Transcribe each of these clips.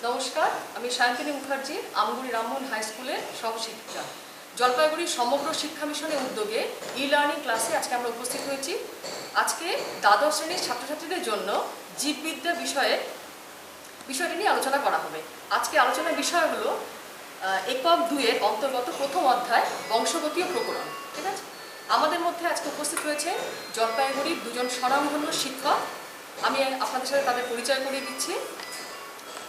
নমস্কার, আমি শান্তিনী মুখার্জি, আমগুড়ি রামমোহন হাই স্কুলের সহশিক্ষিকা। জলপাইগুড়ি সমগ্র শিক্ষা মিশনের উদ্যোগে ই-লার্নিং ক্লাসে আজকে আমরা উপস্থিত হয়েছি। আজকে দ্বাদশ শ্রেণীর ছাত্রছাত্রীদের জন্য জীববিদ্যা বিষয়টি নিয়ে আলোচনা করা হবে। আজকে আলোচনার বিষয় হলো একক 2-এর অন্তর্গত প্রথম অধ্যায় বংশগতি ও প্রকরণ। ঠিক আছে, আমাদের মধ্যে আজকে উপস্থিত রয়েছে জলপাইগুড়ির দুজন স্বনামধন্য শিক্ষক। আমি আপনাদের সাথে তাদের পরিচয় করিয়ে দিচ্ছি।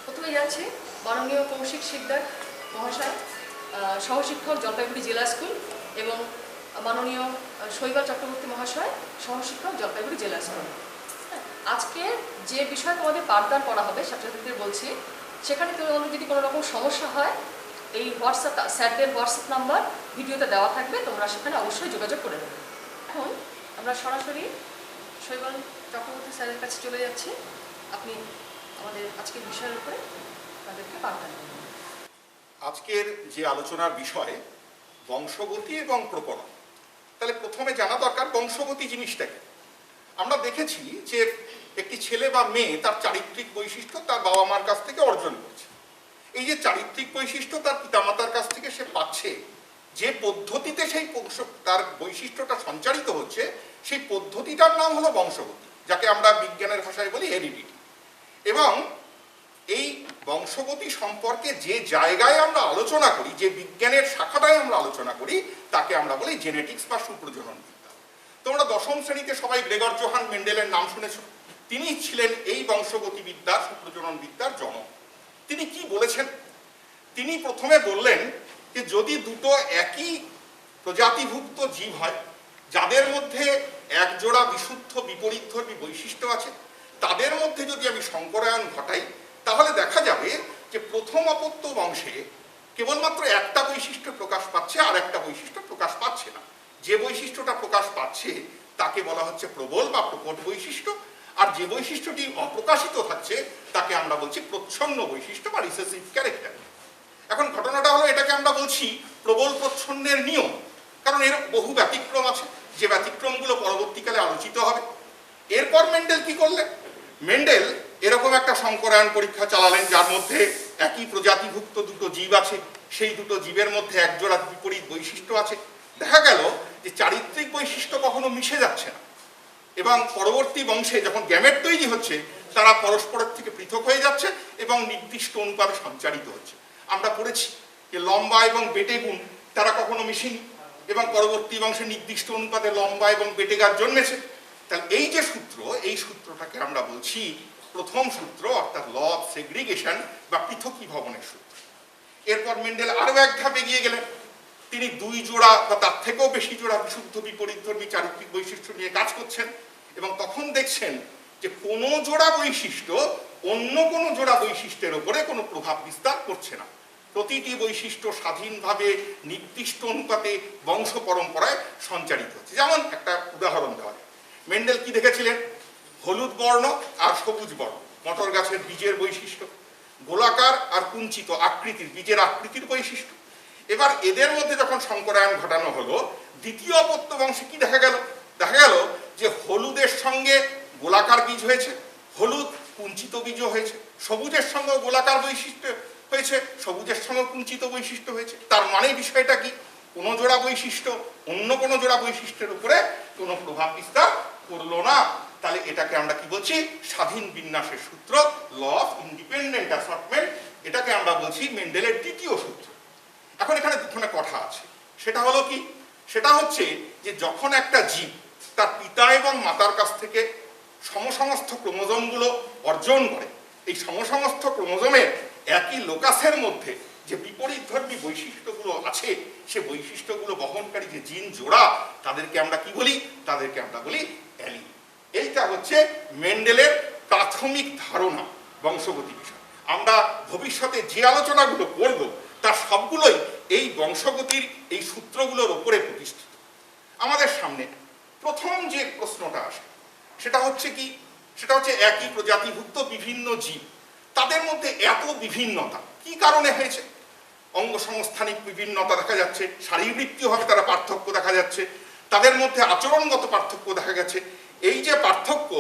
প্রথমে যাচ্ছি মাননীয় কৌশিক শিকদার মহাশয়, সহশিক্ষক জলপাইগুড়ি জেলা স্কুল, এবং মাননীয় শৈবাল চক্রবর্তী মহাশয়, সহশিক্ষক জলপাইগুড়ি জেলা স্কুল। আজকে যে বিষয় তোমাদের পাঠদান করা হবে ছাত্রছাত্রীদের বলছি, সেখানে তোমাদের যদি কোনো রকম সমস্যা হয় এই স্যারদের হোয়াটসঅ্যাপ নাম্বার ভিডিওতে দেওয়া থাকবে, তোমরা সেখানে অবশ্যই যোগাযোগ করে নেবে। এখন আমরা সরাসরি শৈবাল চক্রবর্তী স্যারের কাছে চলে যাচ্ছি। আপনি আমাদের আজকের বিষয়ের উপরে তাদেরকে পাঠদান করবেন। আজকের যে আলোচনার বিষয় বংশগতি এবং প্রকরণ। তাহলে প্রথমে জানা দরকার বংশগতি জিনিসটা কি। আমরা দেখেছি যে একটি ছেলে বা মেয়ে তার চারিত্রিক বৈশিষ্ট্য তার বাবা মার কাছ থেকে অর্জন করছে। এই যে চারিত্রিক বৈশিষ্ট্য তার পিতামাতার কাছ থেকে সে পাচ্ছে, যে পদ্ধতিতে সেই তার বৈশিষ্ট্যটা সঞ্চারিত হচ্ছে, সেই পদ্ধতিটার নাম হলো বংশগতি, যাকে আমরা বিজ্ঞানের ভাষায় বলি হেরিডিটি। এবং এই বংশগতি সম্পর্কে যে জায়গায় আমরা আলোচনা করি, যে বিজ্ঞানের শাখাটায় আমরা আলোচনা করি, তাকে আমরা বলি জেনেটিক্স বা সুপ্রজনন বিদ্যা। তোমরা দশম শ্রেণীতে সবাই গ্রেগর জোহান মেন্ডেলের নাম শুনেছ। তিনি ছিলেন এই বংশগতি বিদ্যা, সুপ্রজনন বিদ্যার জনক। তিনি কি বলেছেন? তিনি প্রথমে বললেন যে যদি দুটো একই প্রজাতিভুক্ত জীব হয়, যাদের মধ্যে এক জোড়া বিশুদ্ধ বিপরীতধর্মী বৈশিষ্ট্য আছে, তাদের মধ্যে যদি আমি সংকরায়ন ঘটাই, তাহলে দেখা যাবে যে প্রথম অপত্য বংশে কেবলমাত্র একটা বৈশিষ্ট্য প্রকাশ পাচ্ছে, আর একটা বৈশিষ্ট্য প্রকাশ পাচ্ছে না। যে বৈশিষ্ট্যটা প্রকাশ পাচ্ছে তাকে বলা হচ্ছে প্রবল বা প্রকট বৈশিষ্ট্য, আর যে বৈশিষ্ট্যটি অপ্রকাশিত থাকছে তাকে আমরা বলছি প্রচ্ছন্ন বৈশিষ্ট্য বা রিসেসিভ ক্যারেক্টার। এখন ঘটনাটা হলো, এটাকে আমরা বলছি প্রবল প্রচ্ছন্নের নিয়ম, কারণ এর বহু ব্যতিক্রম আছে, যে ব্যতিক্রমগুলো পরবর্তীকালে আলোচিত হবে। এরপর মেন্ডেল কি করলেন? মেন্ডেল এরকম একটা সংকরায়ন পরীক্ষা চালালেন, যার মধ্যে একই প্রজাতিভুক্ত দুটো জীব আছে, সেই দুটো জীবের মধ্যে একজোড়া বিপরীত বৈশিষ্ট্য আছে। দেখা গেল যে চারিত্রিক বৈশিষ্ট্য কখনো মিশে যাচ্ছে না, এবং পরবর্তী বংশে যখন গ্যামেট তৈরি হচ্ছে, তারা পরস্পরের থেকে পৃথক হয়ে যাচ্ছে এবং নির্দিষ্ট অনুপাতে সঞ্চারিত হচ্ছে। আমরা পড়েছি যে লম্বা এবং বেটে গুণ তারা কখনো মিশেনি, এবং পরবর্তী বংশে নির্দিষ্ট অনুপাতে লম্বা এবং বেটে গাছ জন্মেছে। তাহলে এই যে সূত্র, এই সূত্রটাকে আমরা বলছি প্রথম সূত্র, অর্থাৎ ল অফ সেগ্রিগেশন বা পৃথকীভবনের সূত্র। এরপর মেন্ডেল আরো এক ধাপ এগিয়ে গেলেন। তিনি দুই জোড়া বা তার থেকেও বেশি জোড়া বিশুদ্ধ বিপরীতধর্মী চারিত্রিক বৈশিষ্ট্য নিয়ে কাজ করছেন, এবং তখন দেখছেন যে কোনো জোড়া বৈশিষ্ট্য অন্য কোনো জোড়া বৈশিষ্ট্যের উপরে কোনো প্রভাব বিস্তার করছে না। প্রতিটি বৈশিষ্ট্য স্বাধীনভাবে নির্দিষ্ট অনুপাতে বংশ পরম্পরায় সঞ্চারিত হচ্ছে। যেমন একটা উদাহরণ দেওয়া যায়, মেন্ডেল কি দেখেছিলেন? হলুদ বর্ণ আর সবুজ বর্ণ মটর গাছের বীজের বৈশিষ্ট্য, গোলাকার আর কুঞ্চিত আকৃতির বীজের আকৃতির বৈশিষ্ট্য। এবার এদের মধ্যে যখন সংকরায়ন ঘটানো হলো, দ্বিতীয় অপত্য বংশে কি দেখা গেল? দেখা গেল যে হলুদের সঙ্গে গোলাকার বীজ হয়েছে, হলুদ কুঞ্চিত বীজও হয়েছে। সবুজের সঙ্গে গোলাকার বৈশিষ্ট্য হয়েছে, সবুজের সঙ্গে কুঞ্চিত বৈশিষ্ট্য হয়েছে। তার মানে বিষয়টা কি? কোনো জোড়া বৈশিষ্ট্য অন্য কোনো জোড়া বৈশিষ্ট্যের উপরে কোনো প্রভাব বিস্তার করলো না। তাহলে এটাকে আমরা কি বলছি? স্বাধীন বিন্যাসের সূত্র, ল অফ ইন্ডিপেন্ডেন্ট অ্যাসর্টমেন্ট। এটাকে আমরা বলছি মেন্ডেলের দ্বিতীয় সূত্র। এখন এখানে দুখানে কথা আছে। সেটা হলো কি? সেটা হচ্ছে যে যখন একটা জীব তার পিতা এবং মাতার কাছ থেকে সমসমস্ত ক্রোমোজোমগুলো অর্জন করে এই সমস্ত ক্রোমোজোমের একই লোকাসের মধ্যে যে বিপরীতধর্মী বৈশিষ্ট্যগুলো আছে, সে বৈশিষ্ট্যগুলো বহনকারী যে জিন জোড়া, তাদেরকে আমরা কি বলি? তাদেরকে আমরা বলি অ্যালিল। এইটা হচ্ছে মেন্ডেলের প্রাথমিক ধারণা বংশগতি বিষয়। আমরা ভবিষ্যতে যে আলোচনাগুলো করব তার সবগুলোই এই বংশগতির এই সূত্রগুলোর উপরে প্রতিষ্ঠিত। আমাদের সামনে প্রথম যে প্রশ্নটা আসে সেটা হচ্ছে কি? সেটা হচ্ছে একই প্রজাতিভুক্ত বিভিন্ন জীব, তাদের মধ্যে এত বিভিন্নতা কি কারণে হয়েছে? অঙ্গ সংস্থানিক বিভিন্নতা দেখা যাচ্ছে, শারীরবৃত্তীয়ভাবে তারা পার্থক্য দেখা যাচ্ছে, তাদের মধ্যে আচরণগত পার্থক্য দেখা গেছে। এই যে পার্থক্য,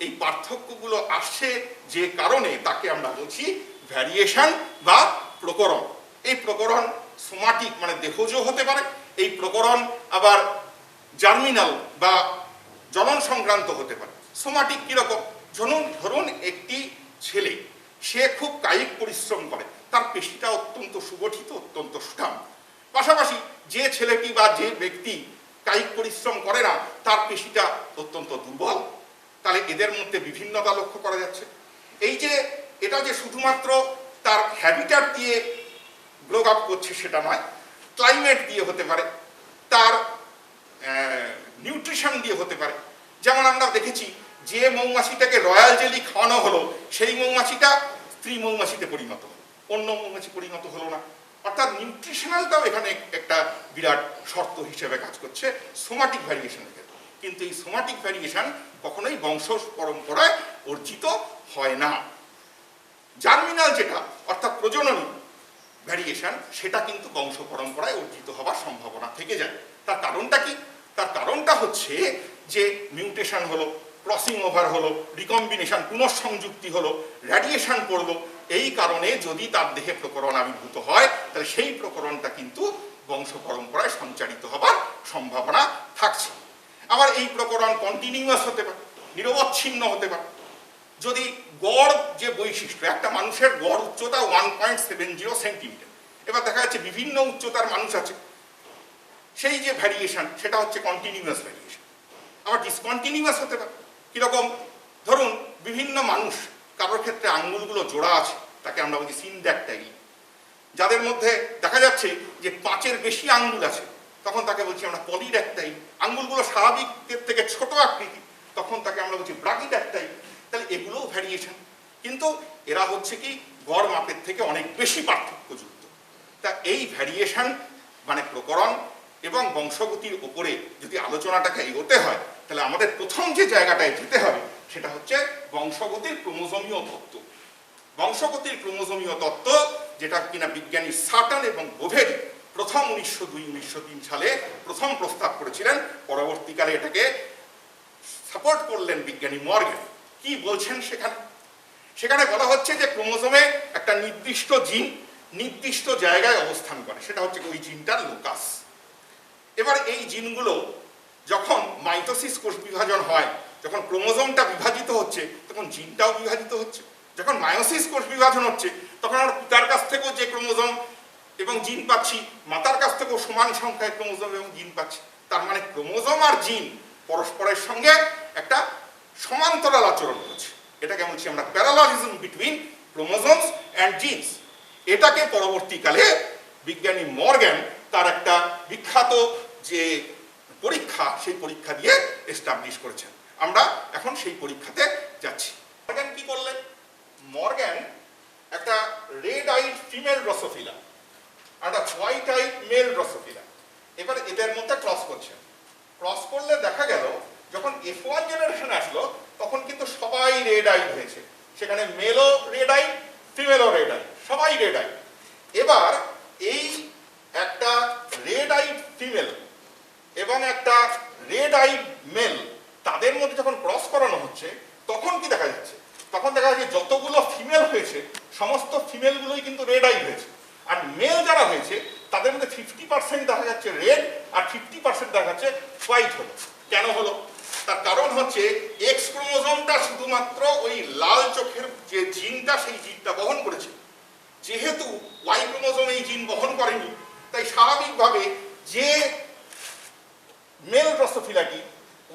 এই পার্থক্যগুলো আসছে যে কারণে তাকে আমরা বলছি ভ্যারিয়েশন বা প্রকরণ। এই প্রকরণ সোমাটিক মানে দেহজ হতে পারে, এই প্রকরণ আবার জার্মিনাল বা জনন সংক্রান্ত হতে পারে। সোমাটিক কিরকম? ধরুন একটি ছেলে, সে খুব কায়িক পরিশ্রম করে, তার পেশিটা অত্যন্ত সুগঠিত, অত্যন্ত সুঠাম। পাশাপাশি যে ছেলেটি বা যে ব্যক্তি কায়িক পরিশ্রম করে না, তার পেশিটা অত্যন্ত দুর্বল। তাহলে এদের মধ্যে বিভিন্নতা লক্ষ্য করা যাচ্ছে। এই যে এটা যে শুধুমাত্র তার হ্যাবিটাট দিয়ে গ্রো আপ করছে সেটা নয়, ক্লাইমেট দিয়ে হতে পারে, তার নিউট্রিশন দিয়ে হতে পারে। যেমন আমরা দেখেছি যে মৌমাছিটাকে রয়্যাল জেলি খাওয়ানো হলো, সেই মৌমাছিটা স্ত্রী মৌমাছিতে পরিণত হলো, অন্য মৌমাছি পরিণত হলো না। অর্থাৎ নিউট্রিশনালটাও এখানে একটা বিরাট শর্ত হিসেবে কাজ করছে সোমাটিক ভ্যারিয়েশনের ক্ষেত্রে। কিন্তু এই সোমাটিক ভ্যারিয়েশন কখনোই বংশ পরম্পরায় অর্জিত হয় না। জার্মিনাল যেটা অর্থাৎ প্রজননী ভ্যারিয়েশন, সেটা কিন্তু বংশ পরম্পরায় অর্জিত হওয়ার সম্ভাবনা থেকে যায়। তার কারণটা কি? তার কারণটা হচ্ছে যে মিউটেশন হলো, ক্রসিং ওভার হলো, রিকম্বিনেশন পুনঃসংযুক্তি হলো, রেডিয়েশন পড়লো। এই কারণে যদি তার দেহে প্রকরণ আবির্ভূত হয়, তাহলে সেই প্রকরণটা কিন্তু বংশ পরম্পরায় সঞ্চারিত হবার সম্ভাবনা থাকছে। আবার এই প্রকরণ কন্টিনিউয়াস হতে পারে, নিরবচ্ছিন্ন হতে পারে। যদি গড় যে বৈশিষ্ট্য, একটা মানুষের গড় উচ্চতা 1.70 সেন্টিমিটার, এবার দেখা যাচ্ছে বিভিন্ন উচ্চতার মানুষ আছে, সেই যে ভ্যারিয়েশন সেটা হচ্ছে কন্টিনিউয়াস ভ্যারিয়েশন। আবার ডিসকন্টিনিউয়াস হতে পারে। কিরকম? ধরুন বিভিন্ন মানুষ, কারোর ক্ষেত্রে আঙ্গুলগুলো জোড়া আছে, তাকে আমরা বলছি সিনড্যাকটাইল। যাদের মধ্যে দেখা যাচ্ছে যে 5-এর বেশি আঙ্গুল আছে, তখন তাকে বলছি আমরা পলিড্যাকটাইল। আঙ্গুলগুলো স্বাভাবিকের থেকে ছোট আকৃতি, তখন তাকে আমরা বলছি ব্রাকিড্যাকটাইল। তাহলে এগুলোও ভ্যারিয়েশন, কিন্তু এরা হচ্ছে কি গড় মাপের থেকে অনেক বেশি পার্থক্যযুক্ত। তা এই ভ্যারিয়েশন মানে প্রকরণ এবং বংশগতির উপরে যদি আলোচনাটাকে এগোতে হয়, তাহলে আমাদের প্রথম যে জায়গাটায় যেতে হবে সেটা হচ্ছে বংশগতির ক্রোমোজোমীয় তত্ত্ব। বংশগতির ক্রোমোজোমীয় তত্ত্ব, যেটা কিনা বিজ্ঞানী সাটন এবং বোভেরি প্রথম 1902-1903 সালে প্রথম প্রস্তাব করেছিলেন। পরবর্তীকালে এটাকে সাপোর্ট করলেন বিজ্ঞানী মর্গ্যান। কি বলছেন সেখানে? সেখানে বলা হচ্ছে যে ক্রোমোজোমে একটা নির্দিষ্ট জিন নির্দিষ্ট জায়গায় অবস্থান করে, সেটা হচ্ছে ওই জিনটার লোকাস। এবার এই জিনগুলো যখন মাইটোসিস কোষ বিভাজন হয়, যখন ক্রোমোজোমটা বিভাজিত হচ্ছে, তখন জিনটাও বিভাজিত হচ্ছে। যখন মায়োসিস কোষ বিভাজন হচ্ছে, তখন আমরা পিতার কাছ থেকেও যে ক্রোমোজোম এবং জিন পাচ্ছি, মাতার কাছ থেকেও সমান সংখ্যায় ক্রোমোজোম এবং জিন পাচ্ছি। তার মানে ক্রোমোজোম আর জিন পরস্পরের সঙ্গে একটা সমান্তরাল আচরণ করছে। এটাকে বলছি আমরা parallelism between chromosomes and genes. এটাকে পরবর্তীকালে বিজ্ঞানী মর্গ্যান তার একটা বিখ্যাত যে পরীক্ষা, সেই পরীক্ষা দিয়ে এস্টাবলিশ করেছেন। আমরা এখন সেই পরীক্ষাতে যাচ্ছি। মর্গ্যান কি করলেন? মর্গ্যান একটা রেড আইড ফিমেল ড্রসোফিলা আর একটা হোয়াইট আইড মেল ড্রসোফিলা, এবার এদের মধ্যে ক্রস করছেন। ক্রস করলে দেখা গেল যখন F1 জেনারেশন আসলো, তখন কিন্তু সবাই রেড আইড হয়েছে। সেখানে মেলও রেড আইড, ফিমেলও রেড আইড, সবাই রেড আইড। এবার এই একটা রেড আইড ফিমেল এবং একটা রেড আইড মেল, তাদের মধ্যে যখন ক্রস করানো হচ্ছে, তখন কি দেখা যাচ্ছে? তখন দেখা যাচ্ছে যতগুলো ফিমেল হয়েছে, সমস্ত ফিমেলগুলোই কিন্তু রেড আইড হয়েছে। আর মেল যারা হয়েছে, তাদের মধ্যে 50% দেখা যাচ্ছে রেড আর 50% দেখা যাচ্ছে হোয়াইট হলো। কেন হলো? তার কারণ হচ্ছে এক্স ক্রোমোজোমটা শুধুমাত্র ওই লাল চোখের যে জিনটা, সেই জিনটা বহন করেছে। যেহেতু ওয়াই ক্রোমোজোম এই জিন বহন করেনি, তাই স্বাভাবিকভাবে যে মেল ড্রসোফিলাটি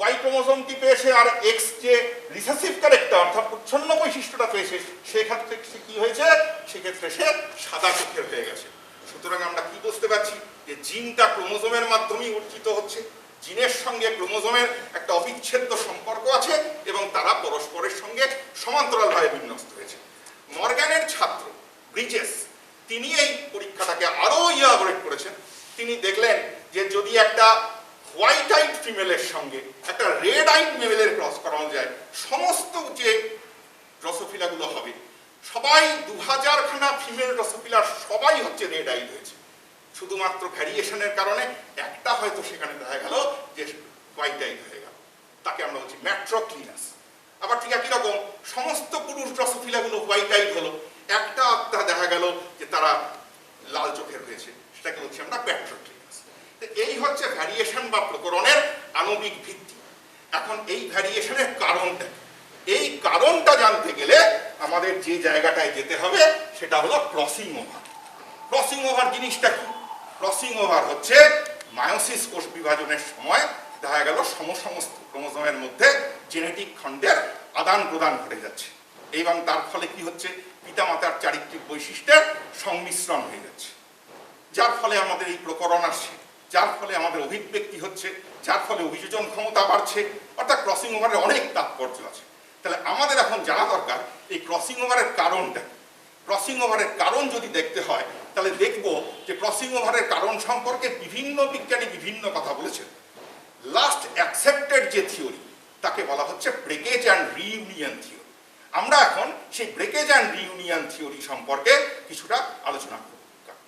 ওয়াই ক্রোমোজোমটি পেয়েছে আর এক্স যে রিসেসিভ ক্যারেক্টার অর্থাৎ প্রচ্ছন্ন বৈশিষ্ট্যটা পেয়েছে সেক্ষেত্রে সে কি হয়েছে, সেক্ষেত্রে সে সাদা চোখের হয়ে গেছে। সুতরাং আমরা কি বুঝতে পারছি যে জিনটা ক্রোমোজোমের মাধ্যমেই অর্জিত হচ্ছে, জিনের সঙ্গে ক্রোমোজোমের একটা অবিচ্ছেদ্য সম্পর্ক আছে এবং তারা পরস্পরের সঙ্গে সমান্তরালভাবে বিন্যস্ত হয়েছে। মর্গ্যানের ছাত্র ব্রিজেস তিনি এই পরীক্ষাটাকে আরো ইলাবোরেট করেছেন। তিনি দেখলেন যে যদি একটা হোয়াইট আইড ফিমেলের সঙ্গে একটা রেড আইড মেলের ক্রস করানো যায়, সমস্ত যে ড্রসোফিলাগুলো হবে সবাই 2000 খানা ফিমেল ড্রসোফিলার সবাই হচ্ছে রেড আইড হয়েছে। শুধুমাত্র ভ্যারিয়েশনের কারণে একটা হয়তো সেখানে দেখা গেল যে হোয়াইট আইড হয়ে গেল, তাকে আমরা বলছি ম্যাট্রোক্লিনাস। আবার ঠিক একই রকম সমস্ত পুরুষ ড্রসোফিলাগুলো হোয়াইট আইড হলো, একটা আত্মা দেখা গেল যে তারা লাল চোখের হয়েছে, সেটাকে বলছি আমরা প্যাট্রোক্লিনাস। এই হচ্ছে ভ্যারিয়েশন বা প্রকরণের আণবিক ভিত্তি। এখন এই ভ্যারিয়েশনের কারণটা, এই কারণটা জানতে গেলে আমাদের যে জায়গাটায় যেতে হবে সেটা হলো ক্রসিং ওভার। ক্রসিং ওভার জিনিসটা কি? ক্রসিং ওভার হচ্ছে মায়োসিস কোষ বিভাজনের সময় দেখা গেল সমস্ত ক্রোমোজোমের মধ্যে জেনেটিক খণ্ডের আদান প্রদান ঘটে যাচ্ছে এবং তার ফলে কি হচ্ছে, পিতামাতার চারিত্রিক বৈশিষ্ট্যের সংমিশ্রণ হয়ে যাচ্ছে, যার ফলে আমাদের এই প্রকরণ আসছে, যার ফলে আমাদের অভিব্যক্তি হচ্ছে, যার ফলে অভিযোজন ক্ষমতা বাড়ছে। অর্থাৎ ক্রসিং ওভারের অনেক তাৎপর্য আছে। তাহলে আমাদের এখন জানা দরকার এই ক্রসিং ওভারের কারণটা। ক্রসিং ওভারের কারণ যদি দেখতে হয় তাহলে দেখব যে ক্রসিং ওভারের কারণ সম্পর্কে বিভিন্ন বিজ্ঞানী বিভিন্ন কথা বলেছেন। লাস্ট অ্যাকসেপ্টেড যে থিওরি তাকে বলা হচ্ছে ব্রেকেজ অ্যান্ড রিইউনিয়ন থিওরি। আমরা এখন সেই ব্রেকেজ অ্যান্ড রিইউনিয়ন থিওরি সম্পর্কে কিছুটা আলোচনা করব।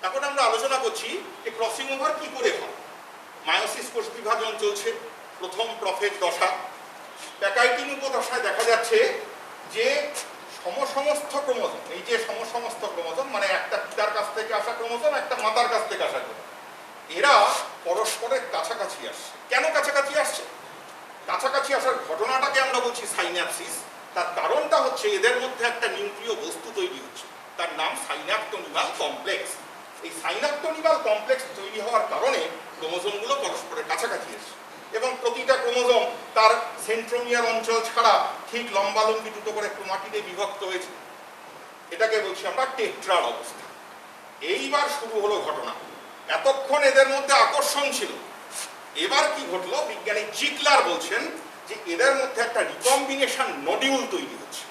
এখন আমরা আলোচনা করছি যে ক্রসিং ওভার কি করে হয়। মায়োসিস কোষ বিভাজন চলছে, প্রথম প্রফেজ দশা, প্যাকাইটিন উপদশায় দেখা যাচ্ছে যে সমস্ত ক্রোমোজোম, এই যে সমস্ত ক্রোমোজোম মানে একটা পিতার কাছ থেকে আসা ক্রোমোজোম, একটা মাতার কাছ থেকে আসা ক্রোমোজোম, এরা পরস্পরের কাছাকাছি আসছে। কেন কাছাকাছি আসছে? কাছাকাছি আসার ঘটনাটাকে আমরা বলছি সাইন্যাপসিস। তার কারণটা হচ্ছে এদের মধ্যে একটা নিউক্লিয় বস্তু তৈরি হচ্ছে, তার নাম সাইন্যাপটোনিমাল কমপ্লেক্স। এই সাইন্যাপটোনিমাল কমপ্লেক্স তৈরি হওয়ার কারণে ক্রোমোজোমগুলো পরস্পরের কাছাকাছি আসছে এবং প্রতিটা ক্রোমোজোম তার সেন্ট্রোমিয়ার অঞ্চল ছাড়া ঠিক লম্বালম্বি দুটো করে ক্রোমাটিডে বিভক্ত হয়েছে। এটাকে বলছি আমরা টেট্রার অবস্থা। এইবার শুরু হলো ঘটনা। এতক্ষণ এদের মধ্যে আকর্ষণ ছিল, এবার কি ঘটলো? বিজ্ঞানী জিগলার বলছেন যে এদের মধ্যে একটা রিকম্বিনেশন নডিউল তৈরি হচ্ছে।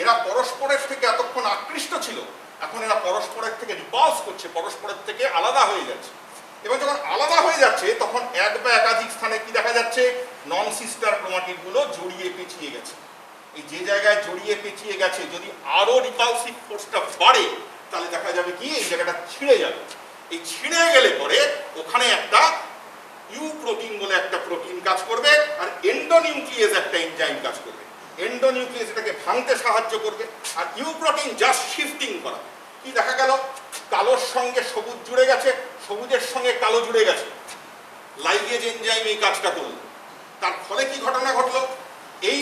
এরা পরস্পরের থেকে এতক্ষণ আকৃষ্ট ছিল, এখন এরা পরস্পরের থেকে রিপালস করছে, পরস্পরের থেকে আলাদা হয়ে যাচ্ছে। এবং যখন আলাদা হয়ে যাচ্ছে তখন এক বা একাধিক স্থানে কি দেখা যাচ্ছে, নন সিস্টার ক্রোমাটিড গুলো জড়িয়ে পেঁচিয়ে গেছে। এই যে জায়গায় জড়িয়ে পেঁচিয়ে গেছে যদি আরো রিপালসিভ ফোর্সটা বাড়ে তাহলে দেখা যাবে কি এই জায়গাটা ছিঁড়ে যাবে। এই ছিঁড়ে গেলে পরে ওখানে একটা ইউ প্রোটিন বলে একটা প্রোটিন কাজ করবে আর এন্ডোনিউক্লিয়াস একটা এনজাইম কাজ করবে। এন্ডোনিউক্লিয়াস এটাকে ভাঙতে সাহায্য করবে আর ইউ প্রোটিন জাস্ট শিফটিং করা। কি দেখা গেল, কালোর সঙ্গে সবুজ জুড়ে গেছে, সবুজের সঙ্গে কালো জুড়ে গেছে, লাইগেজ এনজাইম এই কাজটা করলো। তার ফলে কি ঘটনা ঘটলো, এই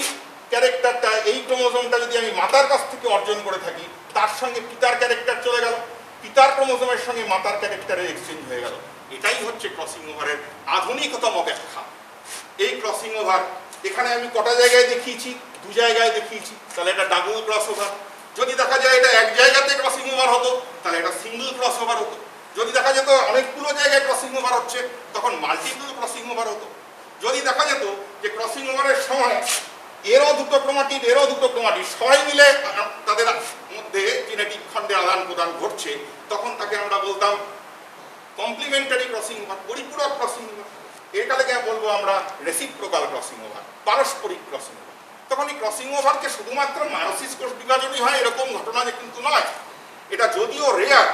ক্যারেক্টারটা, এই ক্রোমোজোমটা যদি আমি মাতার কাছ থেকে অর্জন করে থাকি, তার সঙ্গে পিতার ক্যারেক্টার চলে গেল, পিতার ক্রোমোজোমের সঙ্গে মাতার ক্যারেক্টারের এক্সচেঞ্জ হয়ে গেল। এটাই হচ্ছে ক্রসিং ওভারের আধুনিকতম ব্যাখ্যা। এই ক্রসিং ওভার এখানে আমি কটা জায়গায় দেখিয়েছি, 2 জায়গায় দেখিয়েছি, তাহলে এটা ডাবল ক্রস ওভার। যদি দেখা যায় এটা এক জায়গাতে ক্রসিং ওভার হতো তাহলে এটা সিঙ্গল ক্রস ওভার হতো। যদি দেখা যেত অনেকগুলো জায়গায় ক্রসিং ওভার হচ্ছে তখন মাল্টিপল ক্রসিং ওভার হতো। যদি দেখা যেত যে ক্রসিং ওভারের সময় এরও দুটো ক্রোমাটিড সবাই মিলে তাদের মধ্যে জেনেটিক খণ্ডে আদান প্রদান ঘটছে, তখন তাকে আমরা বলতাম কমপ্লিমেন্টারি ক্রসিং ওভার, পরিপূরক ক্রসিং ওভার। এটাকে বলবো আমরা রেসিপ্রোকাল ক্রসিং ওভার, পারস্পরিক ক্রসিং ওভার। তখন এই ক্রসিং ওভারকে শুধুমাত্র মায়োসিস কোষ বিভাজনই হয় এরকম ঘটনা যে কিন্তু নয়। এটা যদিও রেয়ার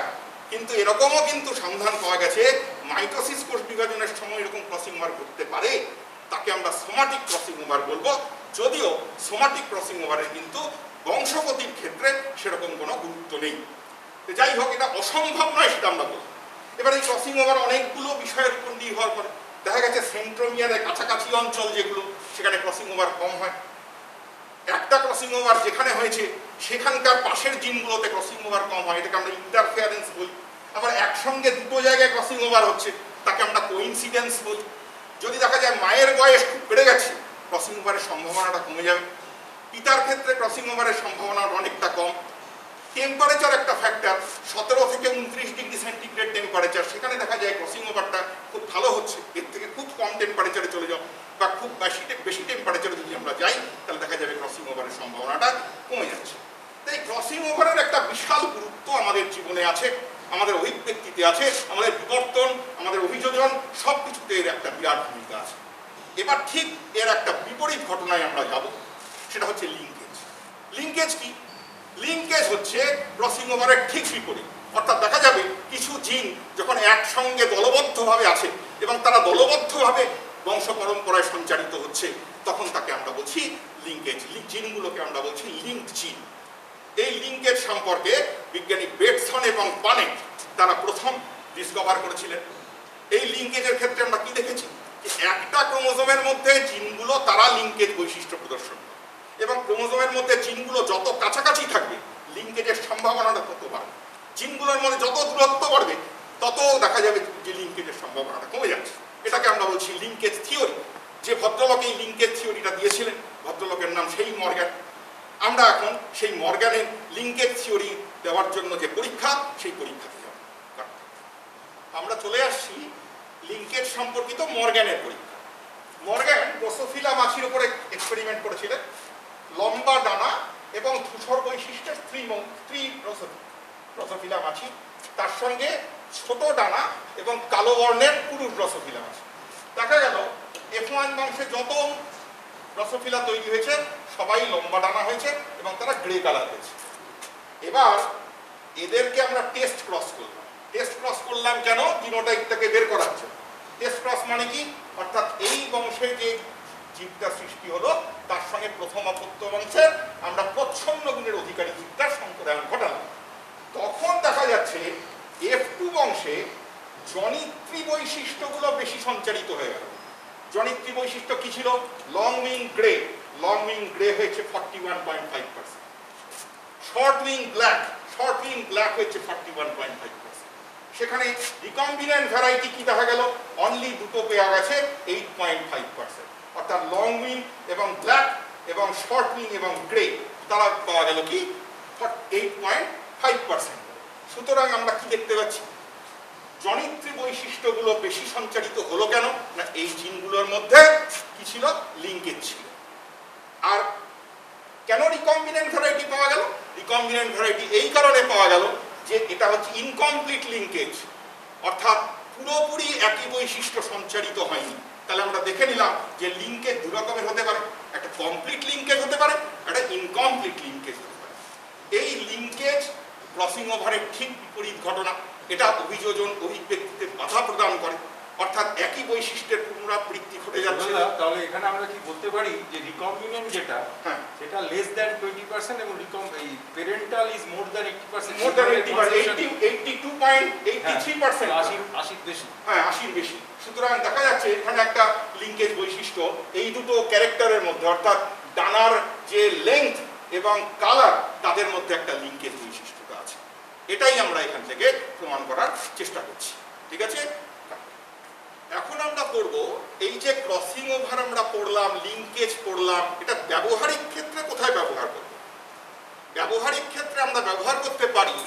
কিন্তু এরকমও কিন্তু সন্ধান পাওয়া গেছে মাইটোসিস কোষ বিভাজনের সময় এরকম ক্রসিং ওভার ঘটতে পারে। তাকে আমরা সোমাটিক ক্রসিং ওভার বলবো, যদিও সোমাটিক ক্রসিং ওভারের কিন্তু বংশগতির ক্ষেত্রে সেরকম কোনো গুরুত্ব নেই। যাই হোক, এটা অসম্ভব নয় সেটা আমরা বলবো। এবার এই ক্রসিং ওভার অনেকগুলো বিষয়ের উপর নির্ভর করে। দেখা গেছে সেন্ট্রোমিয়ারের কাছাকাছি অঞ্চল যেগুলো, সেখানে ক্রসিং ওভার কম হয়। একটা ক্রসিং ওভার যেখানে হয়েছে সেখানকার পাশের জিনগুলোতে ক্রসিং ওভার কম হয়, এটাকে আমরা ইন্টারফেয়ারেন্স বলি। আবার একসঙ্গে দুটো জায়গায় ক্রসিং ওভার হচ্ছে তাকে আমরা কোইন্সিডেন্স বলি। যদি দেখা যায় মায়ের বয়স খুব বেড়ে গেছে ক্রসিং ওভারের সম্ভাবনাটা কমে যাবে। পিতার ক্ষেত্রে ক্রসিং ওভারের সম্ভাবনা অনেকটা কম। টেম্পারেচার একটা ফ্যাক্টর, 17 থেকে 29 ডিগ্রি সেন্টিগ্রেড টেম্পারেচার, সেখানে দেখা যায় ক্রসিং ওভারটা খুব ভালো হচ্ছে। এর থেকে খুব কম টেম্পারেচারে চলে যাও বা খুব বেশি টেম্পারেচারে যদি আমরা যাই, তাহলে দেখা যাবে ক্রসিং ওভারের সম্ভাবনাটা কমে যাচ্ছে। তাই ক্রসিং ওভারের একটা বিশাল গুরুত্ব আমাদের জীবনে আছে, আমাদের অভিব্যক্তিতে আছে, আমাদের বিবর্তন, আমাদের অভিযোজন, সব কিছুতে এর একটা বিরাট ভূমিকা আছে। এবার ঠিক এর একটা বিপরীত ঘটনায় আমরা যাব, সেটা হচ্ছে লিঙ্কেজ। লিঙ্কেজ কি? লিঙ্কেজ হচ্ছে ক্রসিং ওভারের ঠিক বিপরীত। অর্থাৎ দেখা যাবে কিছু জিন যখন একসঙ্গে দলবদ্ধভাবে আছে এবং তারা দলবদ্ধভাবে বংশ পরম্পরায় সঞ্চারিত হচ্ছে, তখন তাকে আমরা বলছি লিঙ্কেজ। জিনগুলোকে আমরা বলছি লিঙ্ক জিন। এই লিঙ্কেজ সম্পর্কে বিজ্ঞানী বেটসন এবং পানেট তারা প্রথম ডিসকভার করেছিলেন। এই লিঙ্কেজের ক্ষেত্রে আমরা কি দেখেছি? একটা ক্রোমোজোমের মধ্যে জিনগুলো তারা লিঙ্কেজ বৈশিষ্ট্য প্রদর্শন করে, এবং ক্রোমোজোমের মধ্যে জিনগুলো যত কাছাকাছি থাকবে লিঙ্কেজের সম্ভাবনাটা তত বাড়বে। জিনগুলোর মধ্যে যত দূরত্ব বাড়বে তত দেখা যাবে যে লিঙ্কেজের সম্ভাবনাটা কমে যাচ্ছে। এটাকে আমরা বলছি লিঙ্কেজ থিওরি। যে ভদ্রলোক এই লিঙ্কেজ থিওরিটা দিয়েছিলেন, ভদ্রলোকের নাম সেই মর্গ্যান। আমরা এখন সেই মর্গ্যানের লিঙ্কেজ থিওরি দেওয়ার জন্য যে পরীক্ষা, সেই পরীক্ষাতে যাব। আমরা চলে আসছি লিঙ্কেজ সম্পর্কিত মর্গ্যানের পরীক্ষা। মর্গ্যান ড্রোসোফিলা মাছির উপরে এক্সপেরিমেন্ট করেছিলেন। লম্বা ডানা এবং ধূসর বৈশিষ্ট্যের স্ত্রী ড্রোসোফিলা মাছি, তার সঙ্গে ছোট ডানা এবং কালো বর্ণের পুরুষ ড্রোসোফিলা মাছি। দেখা গেল F1 বংশে যত ড্রোসোফিলা তৈরি হয়েছে সবাই লম্বা ডানা হয়েছে এবং তারা গ্রে কালার হয়েছে। এবার এদেরকে আমরা টেস্ট ক্রস করলাম। টেস্ট ক্রস করলাম কেন? জিনোটাইপটাকে বের করার জন্য। টেস্ট ক্রস মানে কি? অর্থাৎ এই বংশে যে জীবটা সৃষ্টি হলো তার সঙ্গে প্রথম অপত্য বংশের আমরা প্রচ্ছন্ন গুণের অধিকারী জীবটার সংকরায়ন ঘটালাম। তখন দেখা যাচ্ছে F2 বংশে জনিত্রী বৈশিষ্ট্যগুলো বেশি সঞ্চারিত হয়ে গেল। জনিত্রী বৈশিষ্ট্য কি ছিল? Long wing grey. Long wing grey হয়েছে 41.5%। শর্ট উইং ব্ল্যাক হয়েছে 41.5%। সেখানে রিকম্বিনেন্ট ভ্যারাইটি কি দেখা গেল? অনলি দুটো পেয়া গেছে 8.5%। অর্থাৎ লং উইং এবং ব্ল্যাক এবং শর্ট উইং এবং গ্রে তারা পাওয়া গেল কি 8.5%। সুতরাং আমরা কি দেখতে পাচ্ছি? জনিত্রী বৈশিষ্ট্যগুলো বেশি সঞ্চারিত হলো কেন? না, এই জিনগুলোর মধ্যে কি ছিল? লিঙ্কেজ ছিল। আর কেন রিকম্বিনেন্ট ভ্যারাইটি পাওয়া গেল? রিকম্বিনেন্ট ভ্যারাইটি এই কারণে পাওয়া গেল যে এটা হচ্ছে ইনকমপ্লিট লিঙ্কেজ, অর্থাৎ পুরোপুরি একই বৈশিষ্ট্য সঞ্চারিত হয়নি। তাহলে আমরা দেখে নিলাম যে লিঙ্কেজ দু রকমের হতে পারে, একটা কমপ্লিট লিঙ্কেজ হতে পারে, একটা ইনকমপ্লিট লিঙ্কেজ হতে পারে। এই লিঙ্কেজ ক্রসিং ওভারের ঠিক বিপরীত ঘটনা। এটা অভিযোজন অভিব্যক্তিতে বাধা প্রদান করে, অর্থাৎ একই বৈশিষ্ট্যের পুনরাবৃত্তি ঘটে যাচ্ছে। তাহলে এখানে আমরা কি বলতে পারি যে রিকম্বিনেন্ট যেটা সেটা লেস দ্যান 20% এবং এই parental is more than 80%। More than 80%, 82.83%, 80 বেশি। হ্যাঁ, 80 বেশি। সুতরাং দেখা যাচ্ছে এখানে একটা লিঙ্কেজ বৈশিষ্ট্য এই দুটো ক্যারেক্টারের মধ্যে, অর্থাৎ ডানার যে লেংথ এবং কালার তাদের মধ্যে একটা লিঙ্কেজ বৈশিষ্ট্যটা আছে। এটাই আমরা এখান থেকে প্রমাণ করার চেষ্টা করছি। ঠিক আছে? এখন আমরা পড়ব এই যে ক্রসিং ওভার আমরা পড়লাম, লিঙ্কেজ পড়লাম, এটা ব্যবহারিক ক্ষেত্রে কোথায় ব্যবহার করব? ব্যবহারিক ক্ষেত্রে আমরা ব্যবহার করতে পারি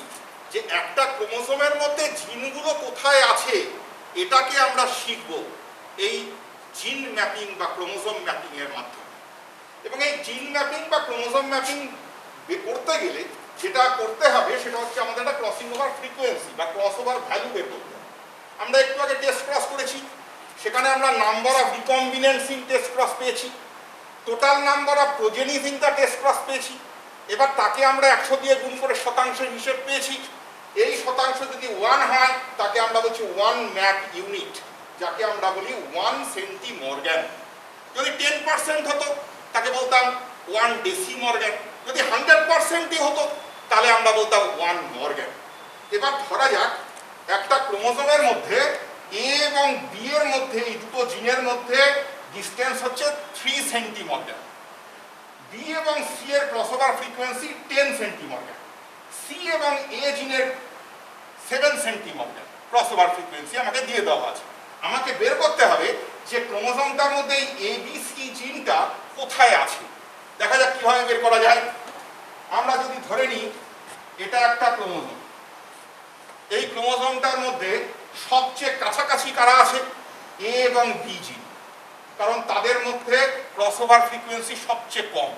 যে একটা ক্রোমোজোমের মধ্যে জিনগুলো কোথায় আছে এটাকে আমরা শিখব এই জিন ম্যাপিং বা ক্রোমোজোম ম্যাপিং এর মাধ্যমে। এবং এই জিন ম্যাপিং বা ক্রোমোজোম ম্যাপিং করতে গেলে যেটা করতে হবে সেটা হচ্ছে আমাদের একটা ক্রসিং ওভার ফ্রিকোয়েন্সি বা ক্রস ওভার ভ্যালু বের করতে হবে। আমরা একটু আগে টেস্ট ক্রস করেছি, সেখানে আমরা number of recombinants in test cross পেয়েছি, total number of progenies in the test cross পেয়েছি। এবার তাকে আমরা 100 দিয়ে গুণ করে শতাংশ হিসেব পেয়েছি। এই শতাংশ যদি 1 হয় তাকে আমরা বলছি 1 ম্যাক ইউনিট, যাকে আমরা বলি 1 সেন্টিমর্গ্যান। যদি 10% হতো তাকে বলতাম 1 ডেসিমর্গ্যান। যদি 100%ই হতো তাহলে আমরা বলতাম 1 মর্গ্যান। এবার ধরা যাক একটা ক্রোমোজোমের মধ্যে এ এবং বি এর মধ্যে, এই দুটো জিনের মধ্যে ডিস্টেন্স হচ্ছে 3 সেন্টিমর্গ্যান। বি এবং সি এর ক্রসওভার ফ্রিকোয়েন্সি 10 সেন্টিমর্গ্যান। সি এবং এ জিনের 7 সেন্টিমর্গ্যান ক্রসওভার ফ্রিকোয়েন্সি আমাকে দিয়ে দেওয়া আছে। আমাকে বের করতে হবে যে ক্রোমোজোমটার মধ্যে এবিসি জিনটা কোথায় আছে। দেখা যাক কিভাবে বের করা যায়। আমরা যদি ধরে নিই এটা একটা ক্রোমোজোম, এই ক্রোমোজোমটার মধ্যে সবচেয়ে কাছাকাছি কারা আছে? এ এবং বি জিন, কারণ তাদের মধ্যে ক্রসওভার ফ্রিকোয়েন্সি সবচেয়ে কম,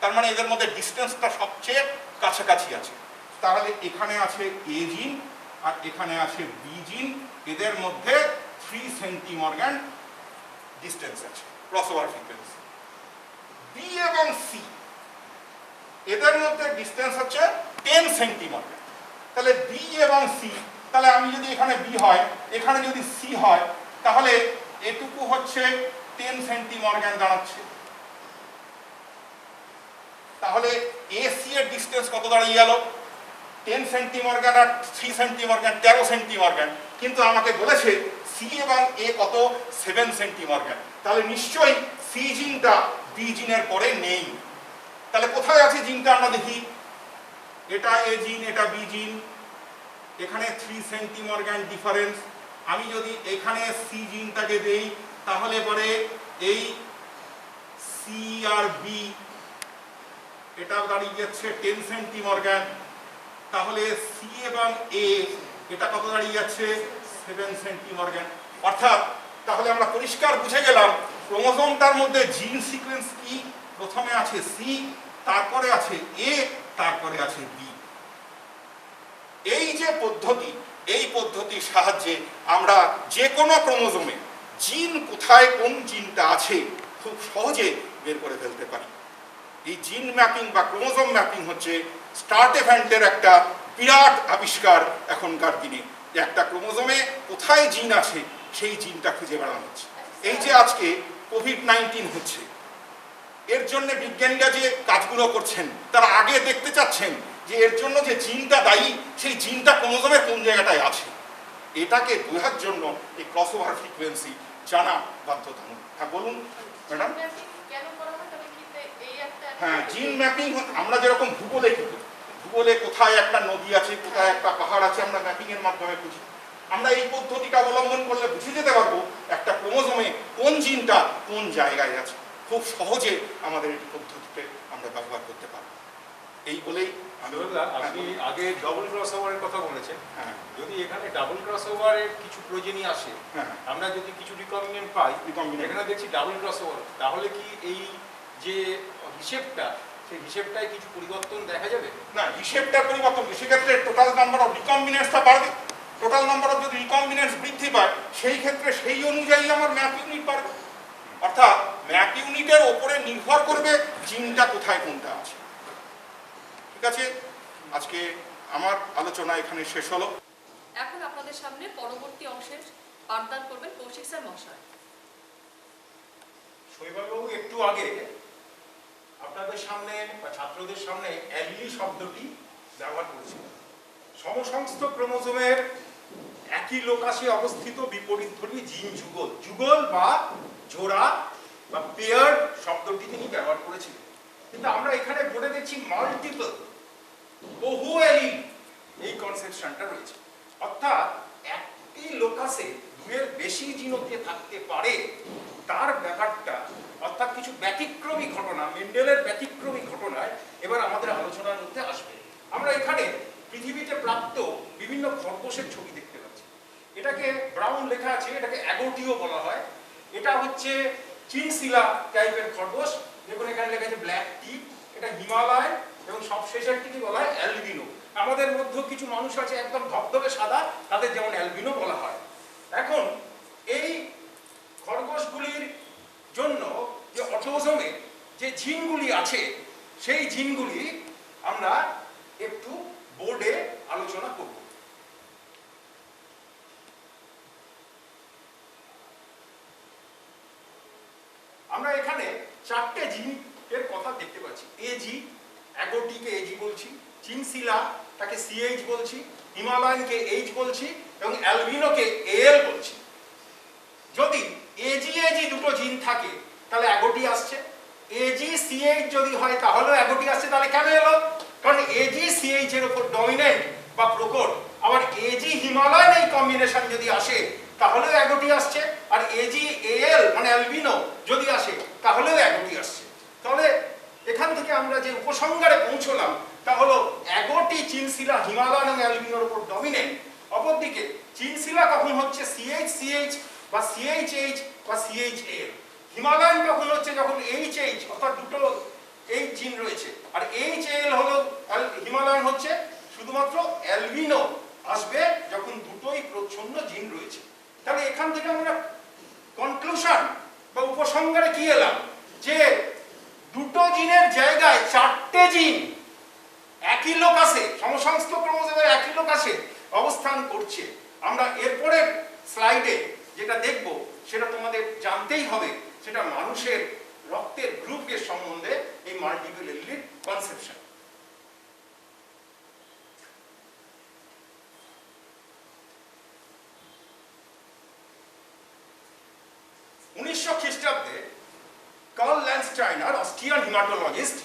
তার মানে এদের মধ্যে ডিস্টেন্সটা সবচেয়ে কাছাকাছি আছে। তাহলে এখানে আছে এ জিন আর এখানে আছে বি জিন, এদের মধ্যে 3 সেন্টিমর্গ্যান ডিস্টেন্স আছে ক্রসওভার ফ্রিকোয়েন্সি। বি এবং সি এদের মধ্যে ডিস্টেন্স হচ্ছে 10 সেন্টিমর্গ্যান। তাহলে বি এবং সি, তাহলে আমি যদি এখানে বি হয় এখানে যদি সি হয়, তাহলে এটুকু হচ্ছে 10 সেন্টিমর্গ্যান দাঁড়াচ্ছে। তাহলে এ সি এর ডিস্টেন্স কত দাঁড়িয়ে গেল? 10 সেন্টিমর্গ্যান আর 3 সেন্টিমর্গ্যান 13 সেন্টিমর্গ্যান, কিন্তু আমাকে বলেছে সি এবং এ কত? 7 সেন্টিমর্গ্যান। তাহলে নিশ্চয়ই সি জিনটা বি জিনের পরে নেই। তাহলে কোথায় আছে জিনটা আমরা দেখি। এটা এ জিন, এটা বি জিন, এখানে 3 সেন্টিমর্গ্যান ডিফারেন্স। আমি যদি এখানে সি জিনটাকে দেই তাহলে পরে এই সি আর বি এটা দাঁড়িয়ে যাচ্ছে 10 সেন্টিমর্গ্যান। তাহলে সি এবং এ এটা কত দাঁড়িয়ে যাচ্ছে? 7 সেন্টিমর্গ্যান। অর্থাৎ তাহলে আমরা পরিষ্কার বুঝে গেলাম ক্রোমোজোমটার মধ্যে জিন সিকোয়েন্স কি। প্রথমে আছে সি, তারপরে আছে এ, তারপরে আছে বি। এই যে পদ্ধতি, এই পদ্ধতির সাহায্যে আমরা যে কোনো ক্রোমোজোমে জিন কোথায় কোন জিনটা আছে খুব সহজে বের করে ফেলতে পারি। এই জিন ম্যাপিং বা ক্রোমোজোম ম্যাপিং হচ্ছে স্টার্টেভ্যান্টের একটা বিরাট আবিষ্কার এখনকার দিনে। একটা ক্রোমোজোমে কোথায় জিন আছে সেই জিনটা খুঁজে বেড়ানো হচ্ছে। এই যে আজকে কোভিড-19 হচ্ছে, এর জন্য বিজ্ঞানীরা যে কাজগুলো করছেন তারা আগে দেখতে চাচ্ছেন যে এর জন্য যে জিনটা দায়ী সেই জিনটা ক্রোমোজোমের কোন জায়গাটায় আছে। এটাকে বোঝার জন্য এই ক্রসওভার ফ্রিকোয়েন্সি জানা বাধ্যতামূলক। হ্যাঁ বলুন ম্যাডাম। হ্যাঁ, জিন ম্যাপিং আমরা যেরকম ভূগোলে কি করি, ভূগোলে কোথায় একটা নদী আছে, কোথায় একটা পাহাড় আছে, আমরা ম্যাপিং এর মাধ্যমে বুঝি। আমরা এই পদ্ধতিটা অবলম্বন করলে বুঝে যেতে পারবো একটা ক্রোমোজোমে কোন জিনটা কোন জায়গায় আছে। খুব সহজে আমাদের এই পদ্ধতিতে আমরা ব্যবহার করতে পারবো। এই বলেই আপনি আগে ডাবল ক্রসওভারের কথা বলেছেন। হ্যাঁ, যদি এখানে ডাবল ক্রসওভারের কিছু প্রয়োজনী আসে, হ্যাঁ, আমরা যদি কিছু রিকম্বিনেন্ট পাই, এখানে দেখছি ডাবল ক্রসওভার, তাহলে কি এই যে হিসেবটা সেই হিসেবটায় কিছু পরিবর্তন দেখা যাবে? না, হিসেবটার পরিবর্তন সেক্ষেত্রে টোটাল নাম্বার অফ রিকম্বিনেন্টসটা বাড়বে। টোটাল নাম্বার অফ যদি রিকম্বিনেন্টস বৃদ্ধি পায় সেই ক্ষেত্রে সেই অনুযায়ী আমার ম্যাপ ইউনিট বাড়বে। অর্থাৎ ম্যাপ ইউনিটের ওপরে নির্ভর করবে জিনটা কোথায় কোনটা আছে। ঠিক আছে, আজকে আমার আলোচনা এখানে শেষ হলো। এখন আপনাদের সামনে পরবর্তী অংশের পাঠদান করবেন কৌশিক স্যার মহাশয়। শৈবালবাবু একটু আগে আপনাদের সামনে বা ছাত্রদের সামনে অ্যালিলি শব্দটি ব্যবহার করেছিলেন। সমসংস্থ ক্রোমোজোমের একই লোকাসে অবস্থিত বিপরীতধর্মী জিন যুগল, যুগল বা জোড়া বা পেয়ার শব্দটি তিনি ব্যবহার করেছিলেন। কিন্তু আমরা এখানে বলে দেখছি মাল্টিপল, বহু অ্যালিল, এই কনসেপশনটা রয়েছে। অর্থাৎ একটি লোকাসে দুয়ের বেশি জিনকে থাকতে পারে তার ব্যাপারটা, অর্থাৎ কিছু ব্যতিক্রমী ঘটনা, মেন্ডেলের ব্যতিক্রমী ঘটনায় এবার আমাদের আলোচনার মধ্যে আসবে। আমরা এখানে পৃথিবীতে প্রাপ্ত বিভিন্ন খরগোশের ছবি দেখতে পাচ্ছি। এটাকে ব্রাউন লেখা আছে, এটাকে অ্যাগোটিও বলা হয়। এটা হচ্ছে চিনসিলা টাইপের খরগোশ, দেখুন এখানে লেখা আছে ব্ল্যাক টিপ। এটা হিমালয় এবং সবশেষেরটিকে বলা হয় অ্যালবিনো। আমাদের মধ্যে কিছু মানুষ আছে একদম ধবধবে সাদা, তাদের যেমন অ্যালবিনো বলা হয়। এখন এই খরগোশগুলির জন্য যে অটোজোমে যে জিনগুলি আছে সেই জিনগুলি আমরা একটু বোর্ডে আলোচনা করব। আমরা এখানে চারটে জিনের কথা দেখতে পাচ্ছি। এজি, অ্যাগোটিকে এজি বলছি, চিনসিলা তাকে সিএইচ বলছি, হিমালয়ানকে এইচ বলছি এবং অ্যালবিনোকে এএল বলছি। যদি এজি এজি দুটো জিন থাকে তাহলে অ্যাগোটি আসছে, এজি সিএইচ যদি হয় তাহলেও অ্যাগোটি আসছে। তাহলে কেন এলো? কারণ এজি সিএইচ এর উপর ডমিনেন্ট বা প্রকট, আবার এজি হিমালয়ান এই কম্বিনেশন যদি আসে তাহলেও অ্যাগোটি আসছে। আর এজি এএল মানে অ্যালবিনো যদি আসে তাহলেও একটি আসছে। তাহলে এখান থেকে আমরা যে উপসংহারে পৌঁছলাম তা হলো এগোটি চিনশিলা হিমালয়ান এবং অ্যালবিনোর উপর ডমিনেন্ট। অপরদিকে চিনশিলা কখন হচ্ছে CH বা CHH বা CHL, হিমালয়ান কখন হচ্ছে যখন HH অর্থাৎ দুটো এই জিন রয়েছে, আর HL হলো হিমালয়ান হচ্ছে শুধুমাত্র অ্যালবিনো আসবে যখন দুটোই প্রচ্ছন্ন জিন রয়েছে। তাহলে এখান থেকে আমরা কনক্লুশন বা উপসংহারে কি এলাম যে দুটো জিনের জায়গায় চারটে জিন একই লোকাসে সমসংস্থ ক্রোমোজোমের একই লোকাসে অবস্থান করছে। আমরা এরপরের স্লাইডে যেটা দেখব সেটা তোমাদের জানতেই হবে, সেটা মানুষের রক্তের গ্রুপের সম্বন্ধে এই মাল্টিপল এলিলির কনসেপশন। 1900 খ্রিস্টাব্দে কার্ল ল্যান্ডস্টাইনার অস্ট্রিয়ান হিমাটোলজিস্ট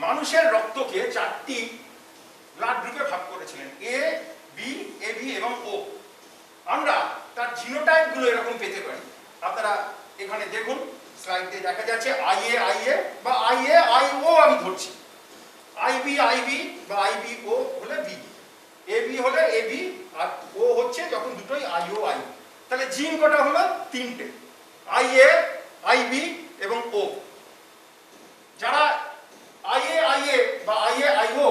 মানুষের রক্তকে চারটি ব্লাড গ্রুপে ভাগ করেছিলেন, এ, বি, এবি এবং ও। আমরা তার জিনোটাইপগুলো এরকম পেতে পারি। আপনারা এখানে দেখুন, স্লাইডে দেখা যাচ্ছে আইএ বা আইও আমি ধরছি, আইবি বা আইবিও হলে বি, এবি হলে এবি, আর ও হচ্ছে যখন দুটোই আইও। তাহলে জিন কটা হলো? তিনটে, আইএ, আইবি এবং ও। যারা আইএ বা আইও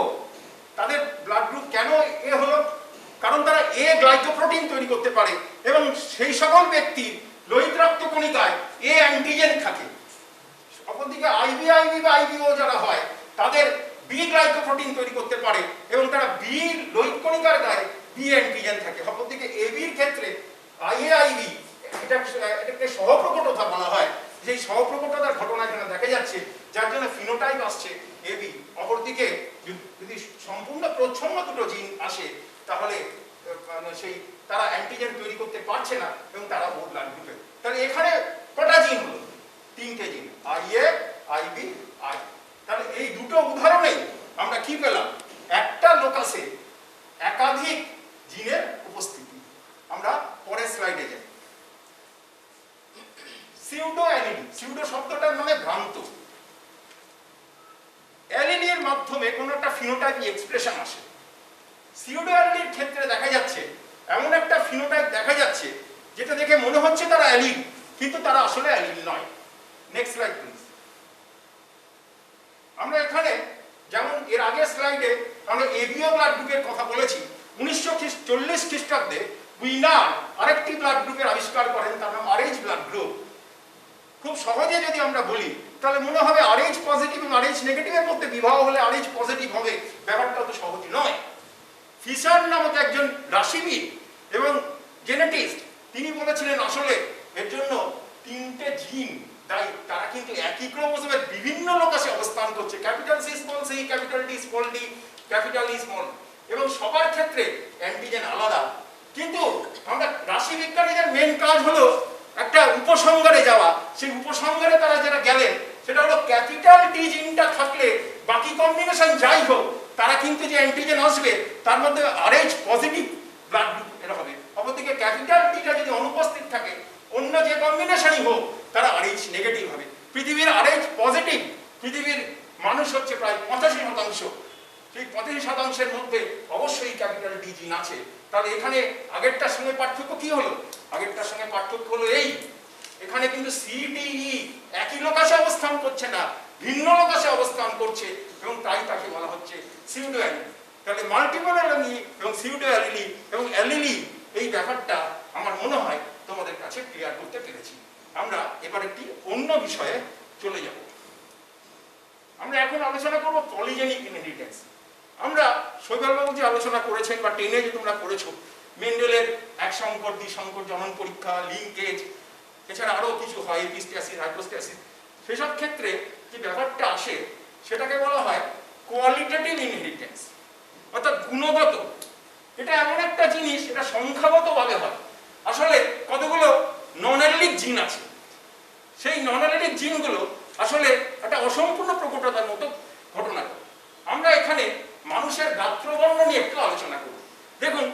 তাদের ব্লাড গ্রুপ কেন এ হলো? কারণ তারা এ গ্লাইকোপ্রোটিন তৈরি করতে পারে এবং সেই সকল ব্যক্তির লোহিত রক্ত কণিকায় এ অ্যান্টিজেন থাকে। অপরদিকে আইবি বা আইবিও যারা হয় তাদের বি গ্লাইকোপ্রোটিন তৈরি করতে পারে এবং তারা বি লোহিত কণিকার গায়ে বি অ্যান্টিজেন থাকে। অপরদিকে এবির ক্ষেত্রে আইবি এটাকে সহপ্রকটতা বলা হয়, যেই সহপ্রকটতার ঘটনা এখানে দেখা যাচ্ছে, যার জন্য ফিনোটাইপ আসছে এবি। অপরদিকে যদি সম্পূর্ণ প্রচ্ছন্ন দুটো জিন আসে তাহলে সেই তারা অ্যান্টিজেন তৈরি করতে পারছে না এবং তারা ও ব্লাড গ্রুপে। তাহলে এখানে কটা জিন হলো? তিনটে জিন, আইএ, আইবি, আই। তাহলে এই দুটো উদাহরণেই আমরা কি পেলাম? একটা লোকাসে একাধিক জিনের উপস্থিতি। আমরা পরের স্লাইডে যাই। সিউডো অ্যালিলি, সিউডো শব্দটার মানে ভ্রান্ত। অ্যালিলির মাধ্যমে কোনো একটা ফিনোটাইপ এক্সপ্রেশন আসে। সিউডো অ্যালিলির ক্ষেত্রে দেখা যাচ্ছে এমন একটা ফিনোটাইপ দেখা যাচ্ছে যেটা দেখে মনে হচ্ছে তারা অ্যালিল, কিন্তু তারা আসলে অ্যালিল নয়। Next slide please. আমরা এখানে যেমন এর আগের স্লাইডে আমরা এবিও ব্লাড গ্রুপের কথা বলেছি। 1940 খ্রিস্টাব্দে উইনার আরেকটি ব্লাড গ্রুপের আবিষ্কার করেন, তার নাম আরএইচ ব্লাড গ্রুপ। খুব সহজে যদি আমরা বলি তাহলে মনে হবে আরএইচ পজিটিভ এবং আরএইচ নেগেটিভের মধ্যে বিবাহ হলে আরএইচ পজিটিভ হবে। ব্যাপারটা তো সহজ নয়। ফিশার নামক একজন রাশিবিদ এবং জেনেটিস্ট তিনি বলেছিলেন আসলে এর জন্য তিনটে জিন দায়ী। তারা কিন্তু একই ক্রোমোজোমের বিভিন্ন লোকাসে অবস্থান করছে, capital C small C, capital D small D, capital E small, এবং সবার ক্ষেত্রে অ্যান্টিজেন আলাদা। কিন্তু আমরা রাশিবিজ্ঞানীদের মেন কাজ হলো একটা উপসংহারে যাওয়া। সেই উপসংহারে তারা যারা গেলেন সেটা হলো ক্যাপিটাল ডি জিনটা থাকলে বাকি কম্বিনেশন যাই হোক তারা কিন্তু যে অ্যান্টিজেন আসবে তার মধ্যে আরএইচ পজিটিভ ব্লাড গ্রুপ এর হবে। অপরদিকে ক্যাপিটাল ডিটা যদি অনুপস্থিত থাকে অন্য যে কম্বিনেশনই হোক তারা আরএইচ নেগেটিভ হবে। পৃথিবীর আরএইচ পজিটিভ, পৃথিবীর মানুষ হচ্ছে প্রায় 85%। সেই 85%-এর মধ্যে অবশ্যই ক্যাপিটাল ডি জিন আছে। তাহলে এখানে আগেরটার সঙ্গে পার্থক্য কি হলো? আগেরটার সঙ্গে পার্থক্য হলো এই, এখানে কিন্তু সিডিই একই লোকাসে অবস্থান করছে না, ভিন্ন লোকাসে অবস্থান করছে এবং তাই তাকে বলা হচ্ছে সিউডো অ্যালিলি। তাহলে মাল্টিপল অ্যালিলি এবং সিউডো অ্যালিলি এবং অ্যালিলি এই ব্যাপারটা আমার মনে হয় তোমাদের কাছে ক্লিয়ার করতে পেরেছি। আমরা এবার একটি অন্য বিষয়ে চলে যাব। আমরা এখন আলোচনা করব পলিজেনিক ইনহেরিটেন্স। আমরা শৈবালবাবু যে আলোচনা করেছেন বা টেনে যে তোমরা করেছো মেন্ডেলের এক সংকর দ্বি সংকর জনন পরীক্ষা, লিঙ্কেজ, এছাড়া আরও কিছু হয় এপিস্ট্যাসিস, হাইপোস্ট্যাসিস, সেসব ক্ষেত্রে যে ব্যাপারটা আসে সেটাকে বলা হয় কোয়ালিটেটিভ ইনহেরিটেন্স, অর্থাৎ গুণগত। এটা এমন একটা জিনিস, এটা সংখ্যাগতভাবে হয়। আসলে কতগুলো নন অ্যালিলিক জিন আছে, সেই নন অ্যালিলিক জিনগুলো আসলে একটা অসম্পূর্ণ প্রকটতার মতো ঘটনা করে। আমরা এখানে মানুষের গাত্রবর্ণ নিয়ে একটু আলোচনা করব। দেখুন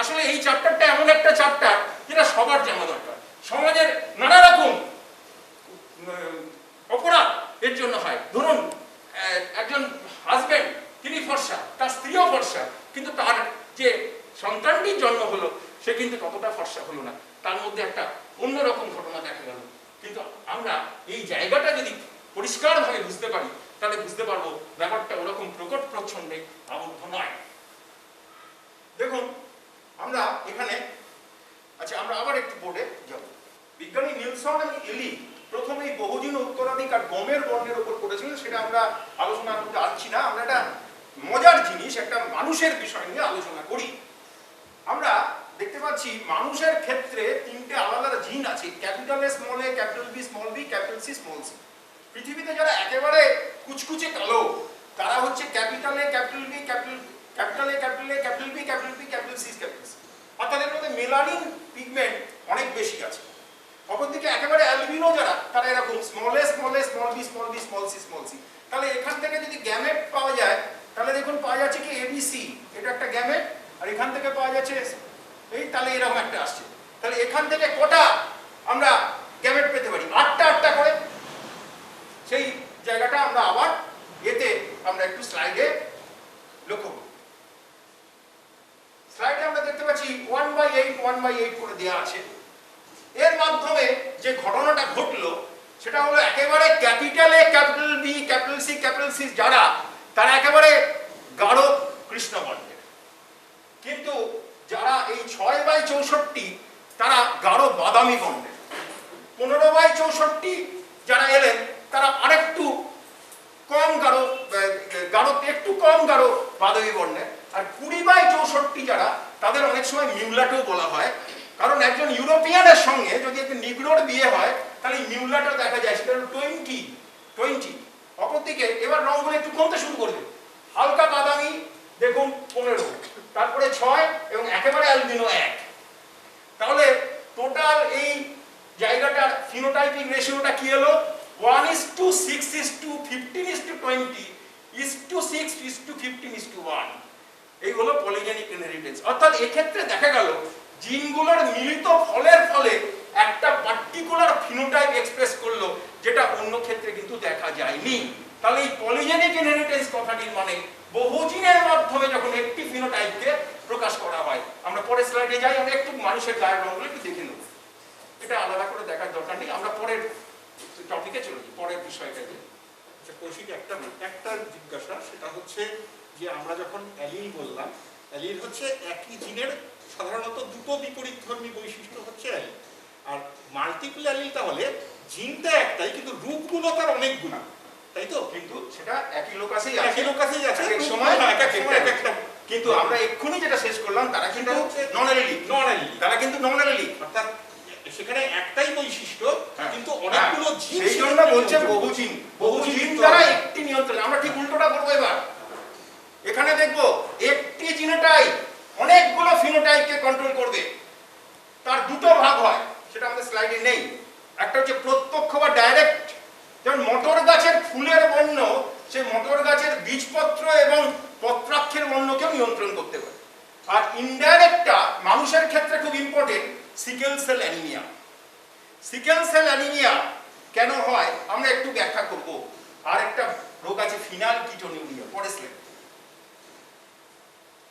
আসলে এই চ্যাপ্টারটা এমন একটা চ্যাপ্টার যেটা সবার জানা দরকার। সমাজের নানা কিন্তু তার যে সন্তানটির জন্ম হলো সে কিন্তু ততটা ফর্সা হলো না, তার মধ্যে একটা অন্যরকম ঘটনা দেখা গেল। কিন্তু আমরা এই জায়গাটা যদি পরিষ্কারভাবে বুঝতে পারি তাহলে বুঝতে পারবো ব্যাপারটা ওরকম প্রকট প্রচ্ছন্নে আবদ্ধ নয়। দেখুন আমরা এখানে, আচ্ছা আমরা আবার একটু বোর্ডে যাব। বিজ্ঞানী নিলসন এবং এলি প্রথমে এই বহুজিন উত্তরাধিকার গমের বর্ণের উপর করেছিলেন, সেটা আমরা আলোচনা করতে আসছি না। আমরা একটা মজার জিনিস, একটা মানুষের বিষয় নিয়ে আলোচনা করি। আমরা দেখতে পাচ্ছি মানুষের ক্ষেত্রে তিনটে আলাদা আলাদা জিন আছে, capital A small A, capital B small B, capital C small C. পৃথিবীতে যারা একেবারে কুচকুচে কালো তারা হচ্ছে capital A, capital B, capital A, capital A, capital B, capital B, capital C, capital C. অর্থাৎ এর মধ্যে মেলানিন পিগমেন্ট অনেক বেশি আছে। অপরদিকে একেবারে অ্যালবিনো যারা, তারা এরকম small a, small a, small b, small b, small c, small c. তাহলে এখান থেকে যদি গ্যামেট পাওয়া যায় তাহলে দেখুন পাওয়া যাচ্ছে কি এবিসি, এটা একটা গ্যামেট, আর এখান থেকে পাওয়া যাচ্ছে এই, তাহলে এরকম একটা আসছে। তাহলে এখান থেকে কটা আমরা গ্যামেট পেতে পারি? 8টা করে। সেই জায়গাটা আমরা আবার এতে আমরা একটু স্লাইডে লক্ষ্য করব। স্লাইডে আমরা দেখতে পাচ্ছি 1/8 1/8 করে দেওয়া আছে। এর মাধ্যমে যে ঘটনাটা ঘটলো সেটা হলো একেবারে capital A, capital B, capital C, capital C যারা, তারা একেবারে গাঢ় কৃষ্ণবর্ণের। কিন্তু যারা এই 6/64 তারা গাঢ় বাদামি বর্ণের। 15/64 যারা এলেন তারা আরেকটু কম গাঢ়, একটু কম গাঢ় বাদামি বর্ণের। আর 20/64 যারা, তাদের অনেক সময় মিউলাটো বলা হয়, কারণ একজন ইউরোপিয়ানের সঙ্গে যদি একটা নিগ্রোর বিয়ে হয় তাহলে মিউলাটো দেখা যায়, সেটা হলো 20। অপরদিকে এবার রঙগুলো একটু কমতে শুরু করবে, হালকা বাদামি দেখুন 15, তারপরে 6 এবং একেবারে অ্যালবিনো 1। তাহলে টোটাল এই জায়গাটার ফিনোটাইপিক রেশিওটা কি হলো? 1:6:15:20:6:15:1। এই হলো পলিজেনিক ইনহেরিটেন্স। অর্থাৎ এক্ষেত্রে দেখা গেল জিনগুলোর মিলিত ফলের ফলে একটা পার্টিকুলার ফিনোটাইপ এক্সপ্রেস করলো, যেটা অন্য ক্ষেত্রে কিন্তু দেখা যায়নি। তাহলে এই পলিজেনিক ইনহেরিটেন্স কথাটির মানে বহু জিনের মাধ্যমে যখন একটি ফিনোটাইপকে প্রকাশ করা হয়। আমরা পরের স্লাইডে যাই, আমরা একটু মানুষের গায়ের রঙগুলো একটু দেখে নেব, এটা আলাদা করে দেখার দরকার নেই। আমরা পরের টপিকে চলে যাই, পরের বিষয়টাকে। কৌশিক একটা জিজ্ঞাসা, সেটা হচ্ছে যে আমরা যখন অ্যালিল বললাম, অ্যালিল হচ্ছে একই জিনের সাধারণত দুটো বিপরীতধর্মী বৈশিষ্ট্য হচ্ছে অ্যালিল। আর মাল্টিপল অ্যালিল তাহলে জিনটা একটাই কিন্তু রূপগুলো তার অনেকগুলো, তাই তো? কিন্তু সেটা একই লোকাসেই আছে, এক সময় একটা। কিন্তু আমরা এক্ষুনি যেটা শেষ করলাম তারা কিন্তু নন অ্যালিলিক, তারা কিন্তু নন অ্যালিলিক। অর্থাৎ সেখানে একটাই বৈশিষ্ট্য কিন্তু অনেকগুলো জিন। সেই জন্য বলছে বহু জিন দ্বারা একটি নিয়ন্ত্রণ। আমরা ঠিক উল্টোটা করবো এবার। এখানে দেখবো একটি জিনোটাইপ অনেকগুলো ফিনোটাইপকে কন্ট্রোল করবে। তার দুটো ভাগ হয়, সেটা আমাদের স্লাইডে নেই। একটা হচ্ছে প্রত্যক্ষ বা ডাইরেক্ট, যেমন মটর গাছের ফুলের বর্ণ, সেই মটর গাছের বীজপত্র এবং পত্রাক্ষের বর্ণকেও নিয়ন্ত্রণ করতে পারে। আর ইনডাইরেক্টটা মানুষের ক্ষেত্রে খুব important, sickle cell anaemia. Sickle cell anaemia কেন হয় আমরা একটু ব্যাখ্যা করব। আর একটা রোগ আছে ফিনাইলকিটোনিউরিয়া, পরে স্লাইড।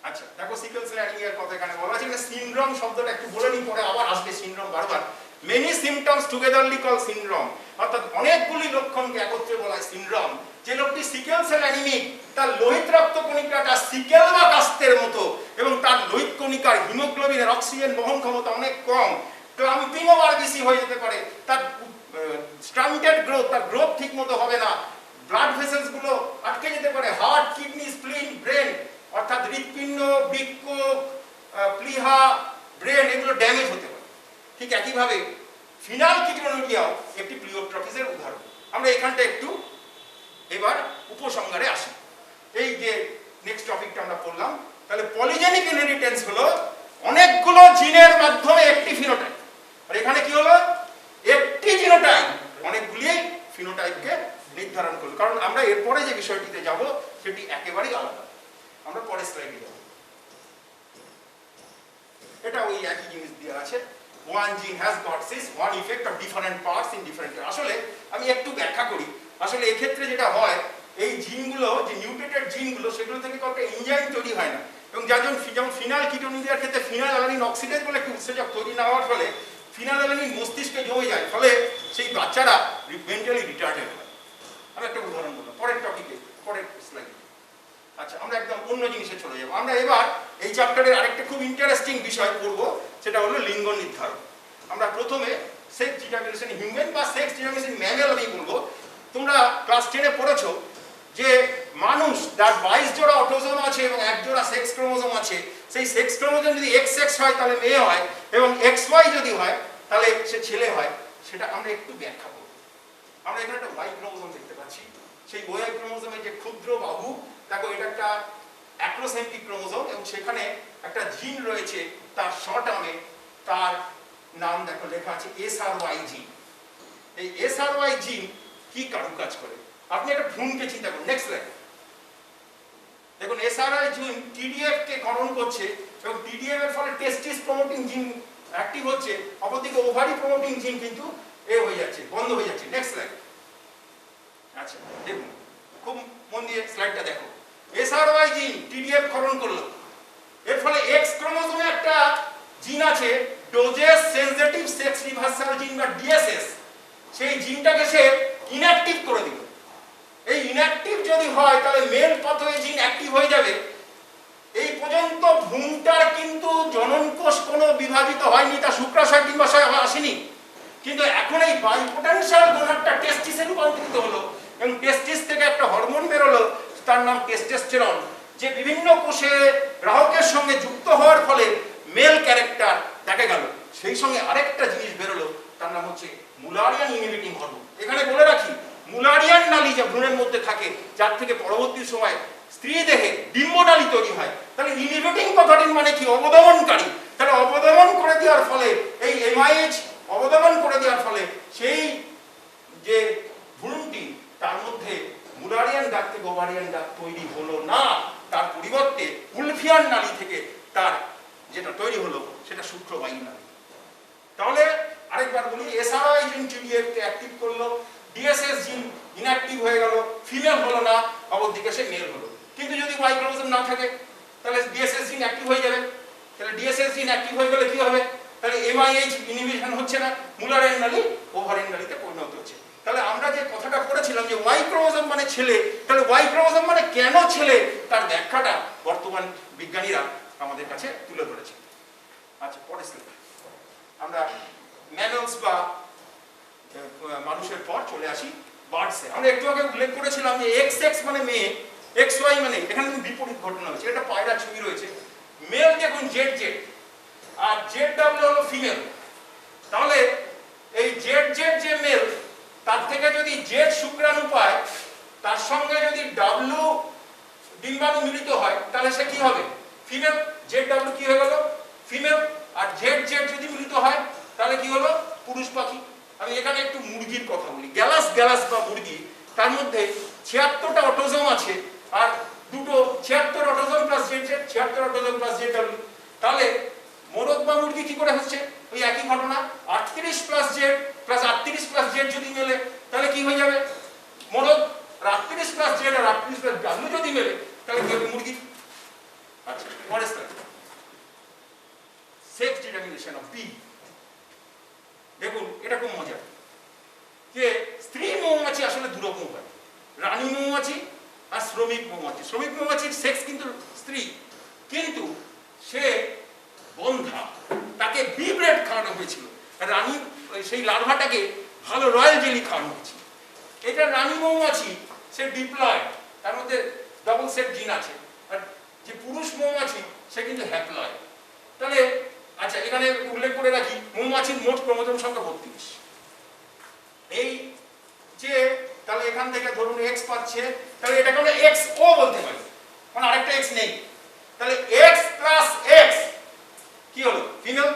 আচ্ছা দেখো, সিকেল সেল অ্যানিমিয়ার কথা এখানে বলা আছে। সিনড্রোম শব্দটা একটু বলে নিই, পরে আবার আসবে সিনড্রোম বারবার। মেনি সিমটমস টুগেদারলি কল সিনড্রোম, অর্থাৎ অনেকগুলি লক্ষণকে একত্রে বলা হয় সিনড্রোম। যে লোকটি সিকেল সেল অ্যানিমিক, তার লোহিত রক্ত কণিকাটা সিকেল বা কাস্তের মতো, এবং তার লোহিত কণিকার হিমোগ্লোবিনের অক্সিজেন বহন ক্ষমতা অনেক কম, ক্লাম্পিংও আর বেশি হয়ে যেতে পারে, তার স্টান্টেড গ্রোথ, তার গ্রোথ ঠিক মতো হবে না, ব্লাড ভেসেলস গুলো আটকে যেতে পারে, হার্ট, কিডনি, স্প্লিন, ব্রেন, অর্থাৎ হৃৎপিণ্ড, বৃক্ক, প্লিহা, ব্রেন এগুলো ড্যামেজ হতে পারে। ঠিক একইভাবে ফিনাইলকিটোনিউরিয়াও একটি প্লিওট্রফিসের উদাহরণ। আমরা এখানটা একটু এবার উপসংহারে আসি। এই যে নেক্সট টপিকটা আমরা পড়লাম, তাহলে পলিজেনিক ইনহেরিটেন্স হলো অনেকগুলো জিনের মাধ্যমে একটি ফিনোটাইপ। আর এখানে কি হলো? একটি জিনোটাইপ অনেকগুলি ফিনোটাইপকে নির্ধারণ করলো। কারণ আমরা এরপরে যে বিষয়টিতে যাব সেটি একেবারেই আলাদা। আমরা পরের স্লাইডে যাব। এটা ওই একই জিনিস দেওয়া আছে। One gene has got this one effect of different parts in different. আসলে আমি একটু ব্যাখ্যা করি। আসলে এই ক্ষেত্রে যেটা হয়, এই জিনগুলো, যে মিউটেটেড জিনগুলো, সেগুলো থেকে কয়েকটা এনজাইম তৈরি হয় না। এবং যেমন ফিনাইল কিটোনিডিয়ার ক্ষেত্রে ফিনাইল অ্যালানিন অক্সিডেজ বলে একটি উৎসেচক তৈরি না হওয়ার ফলে ফিনাইল অ্যালানিন মস্তিষ্কে জমে যায়, ফলে সেই বাচ্চারা মেন্টালি রিটার্ডেড হয়। আমি একটা উদাহরণ বললাম, পরের টপিকে, পরের স্লাইডে। আচ্ছা, আমরা একদম অন্য জিনিসে চলে যাবো। আমরা এবার এই চ্যাপ্টারের আরেকটা খুব ইন্টারেস্টিং বিষয় পড়বো, সেটা হলো লিঙ্গ নির্ধারণ। আমরা প্রথমে সেক্স ডিটারমিনেশন হিউম্যান বা সেক্স ডিটারমিনেশন ম্যানুয়াল আমি বলবো। তোমরা ক্লাস 10-এ পড়েছো যে মানুষ যার 22 জোড়া অটোজোম আছে এবং 1 জোড়া সেক্স ক্রোমোজোম আছে, সেই সেক্স ক্রোমোজোম যদি XX হয় তাহলে মেয়ে হয়, এবং XY যদি হয় তাহলে সে ছেলে হয়। সেটা আমরা একটু ব্যাখ্যা করব। আমরা এখানে একটা Y ক্রোমোজোম দেখতে পাচ্ছি। সেই Y ক্রোমোজোমের যে ক্ষুদ্র বাহু, দেখো এটা একটা অ্যাক্রোসেন্ট্রিক ক্রোমোজোম এবং সেখানে একটা জিন রয়েছে, তার শর্ট আর্মে তার নাম দেখো লেখা আছে SRY জিন। এই SRY জিন কি কাজ করে? আপনি একটা ভ্রূণকে চিন্তা করুন। নেক্সট লাইন দেখুন, SRY জিন TDF কে ক্ষরণ করছে এবং TDF এর ফলে টেস্টিস প্রমোটিং জিন অ্যাক্টিভ হচ্ছে, অপরদিকে ওভারি প্রমোটিং জিন কিন্তু হয়ে যাচ্ছে, বন্ধ হয়ে যাচ্ছে। Next line. আচ্ছা দেখুন, খুব মন দিয়ে স্লাইডটা দেখো। SRY জিন TDF ক্ষরণ করলো, এর ফলে X ক্রোমোজোমে একটা জিন আছে ডোজেস সেনসিটিভ সেক্স রিভার্সাল জিন বা DSS, সেই জিনটাকে সে ইনঅ্যাক্টিভ করে দিল। এই ইনঅ্যাক্টিভ যদি হয় তাহলে মেল পাথওয়ে জিন অ্যাক্টিভ হয়ে যাবে। এই পর্যন্ত ভ্রূণটার কিন্তু জননকোষ কোনো বিভাজিত হয়নি, তা শুক্রাশয় ডিম্বাশয় আসেনি, কিন্তু এখন এই বাইপোটেনশিয়াল গোনাডটা টেস্টিসে রূপান্তরিত হলো এবং টেস্টিস থেকে একটা হরমোন বেরোলো, তার নাম টেস্টোস্টেরন, যে বিভিন্ন কোষে গ্রাহকের সঙ্গে যুক্ত হওয়ার ফলে মেল ক্যারেক্টার দেখা গেল। সেই সঙ্গে আরেকটা জিনিস বেরোলো, তার নাম হচ্ছে মুলারিয়ান ইনহিবিটিং হরমোন। এখানে বলে রাখি, মুলারিয়ান নালী যা ভ্রূণের মধ্যে থাকে, যার থেকে পরবর্তী সময় স্ত্রী দেহে ডিম্বনালী তৈরি হয়। তাহলে ইনহিবিটিং কথাটির মানে কি? অবদমনকারী। তাহলে অবদমন করে দেওয়ার ফলে এই MIH অবদমন করে দেওয়ার ফলে সেই যে ভ্রূণটি, তার মধ্যে মুলারিয়ান ডাক থেকে ওভারিয়ান ডাক তৈরি হলো না, তার পরিবর্তে উলফিয়ান নালী থেকে তার যেটা তৈরি হলো সেটা শুক্রবায়ু নালী। তাহলে আরেকবার বলি, SRY জিন TDF কে অ্যাক্টিভ করলো, DSS জিন ইনঅ্যাক্টিভ হয়ে গেল, ফিমেল হলো না, অপরদিকে সে মেল হলো। কিন্তু যদি Y ক্রোমোজোম না থাকে তাহলে DSS জিন অ্যাক্টিভ হয়ে যাবে। তাহলে DSS জিন অ্যাক্টিভ হয়ে গেলে কি হবে? তাহলে MIH ইনহিবিশন হচ্ছে না, মুলারিয়ান নালী ওভারিয়ান নালীতে পরিণত হচ্ছে। তাহলে আমরা যে কথাটা পড়েছিলাম যে Y ক্রোমোজোম মানে ছেলে, তাহলে Y ক্রোমোজোম মানে কেন ছেলে, তার ব্যাখ্যাটা বর্তমান বিজ্ঞানীরা আমাদের কাছে তুলে ধরেছে। আচ্ছা, পরের স্লাইড। আমরা ম্যামলস বা মানুষের পর চলে আসি বার্ডসে। আমরা একটু আগে উল্লেখ করেছিলাম যে XX মানে মেয়ে, XY মানে, এখানে কিন্তু বিপরীত ঘটনা হয়েছে। এটা পায়রা ছবি রয়েছে। মেল দেখুন ZZ আর ZW হলো ফিমেল। তাহলে এই ZZ যে মেল, তার থেকে যদি Z শুক্রাণু পায়, তার সঙ্গে যদি W ডিম্বাণু মিলিত হয়, তাহলে সে কি হবে? ফিমেল। ZW কি হয়ে গেল? ফিমেল। আর ZZ যদি মিলিত হয় তাহলে কি হলো? পুরুষ পাখি। আমি এখানে একটু মুরগির কথা বলি। গ্যালাস বা মুরগি, তার মধ্যে 76টা অটোজোম আছে, আর দুটো 76 autosome plus ZZ, 76 autosome plus ZW। তাহলে মোরগ বা মুরগি কি করে হচ্ছে? ওই একই ঘটনা, 38 plus Z plus 38 plus Z যদি মেলে তাহলে কি হয়ে যাবে? মোরগ। 38 প্লাস Z আর 38 প্লাস W যদি মেলে তাহলে কি হবে? মুরগি। আচ্ছা, পরের slide. Sex determination of bee. দেখুন, এটা খুব মজার যে স্ত্রী মৌমাছি আসলে দুরকম হয়, রানী মৌমাছি আর শ্রমিক মৌমাছি। শ্রমিক মৌমাছির সেক্স কিন্তু স্ত্রী, কিন্তু সে বন্ধা, তাকে বি ব্রেড খাওয়ানো হয়েছিল। রানী সেই লার্ভাটাকে ভালো রয়্যাল জেলি খাওয়ানো হয়েছিল। এটা রানী মৌমাছি, সে ডিপ্লয়েড, তার মধ্যে ডবল সেট জিন আছে। আর যে পুরুষ মৌমাছি সে কিন্তু হ্যাপ্লয়েড। তাহলে আচ্ছা, এখানে উল্লেখ করে রাখি, মৌমাছির মোট ক্রোমোজোম সংখ্যা 32। এই যে তাহলে এখান থেকে ধরুন X পাচ্ছে, তাহলে এটাকে আমরা XO বলতে পারি, মানে আরেকটা X নেই। তাহলে X প্লাস X কি হলো? ফিমেল।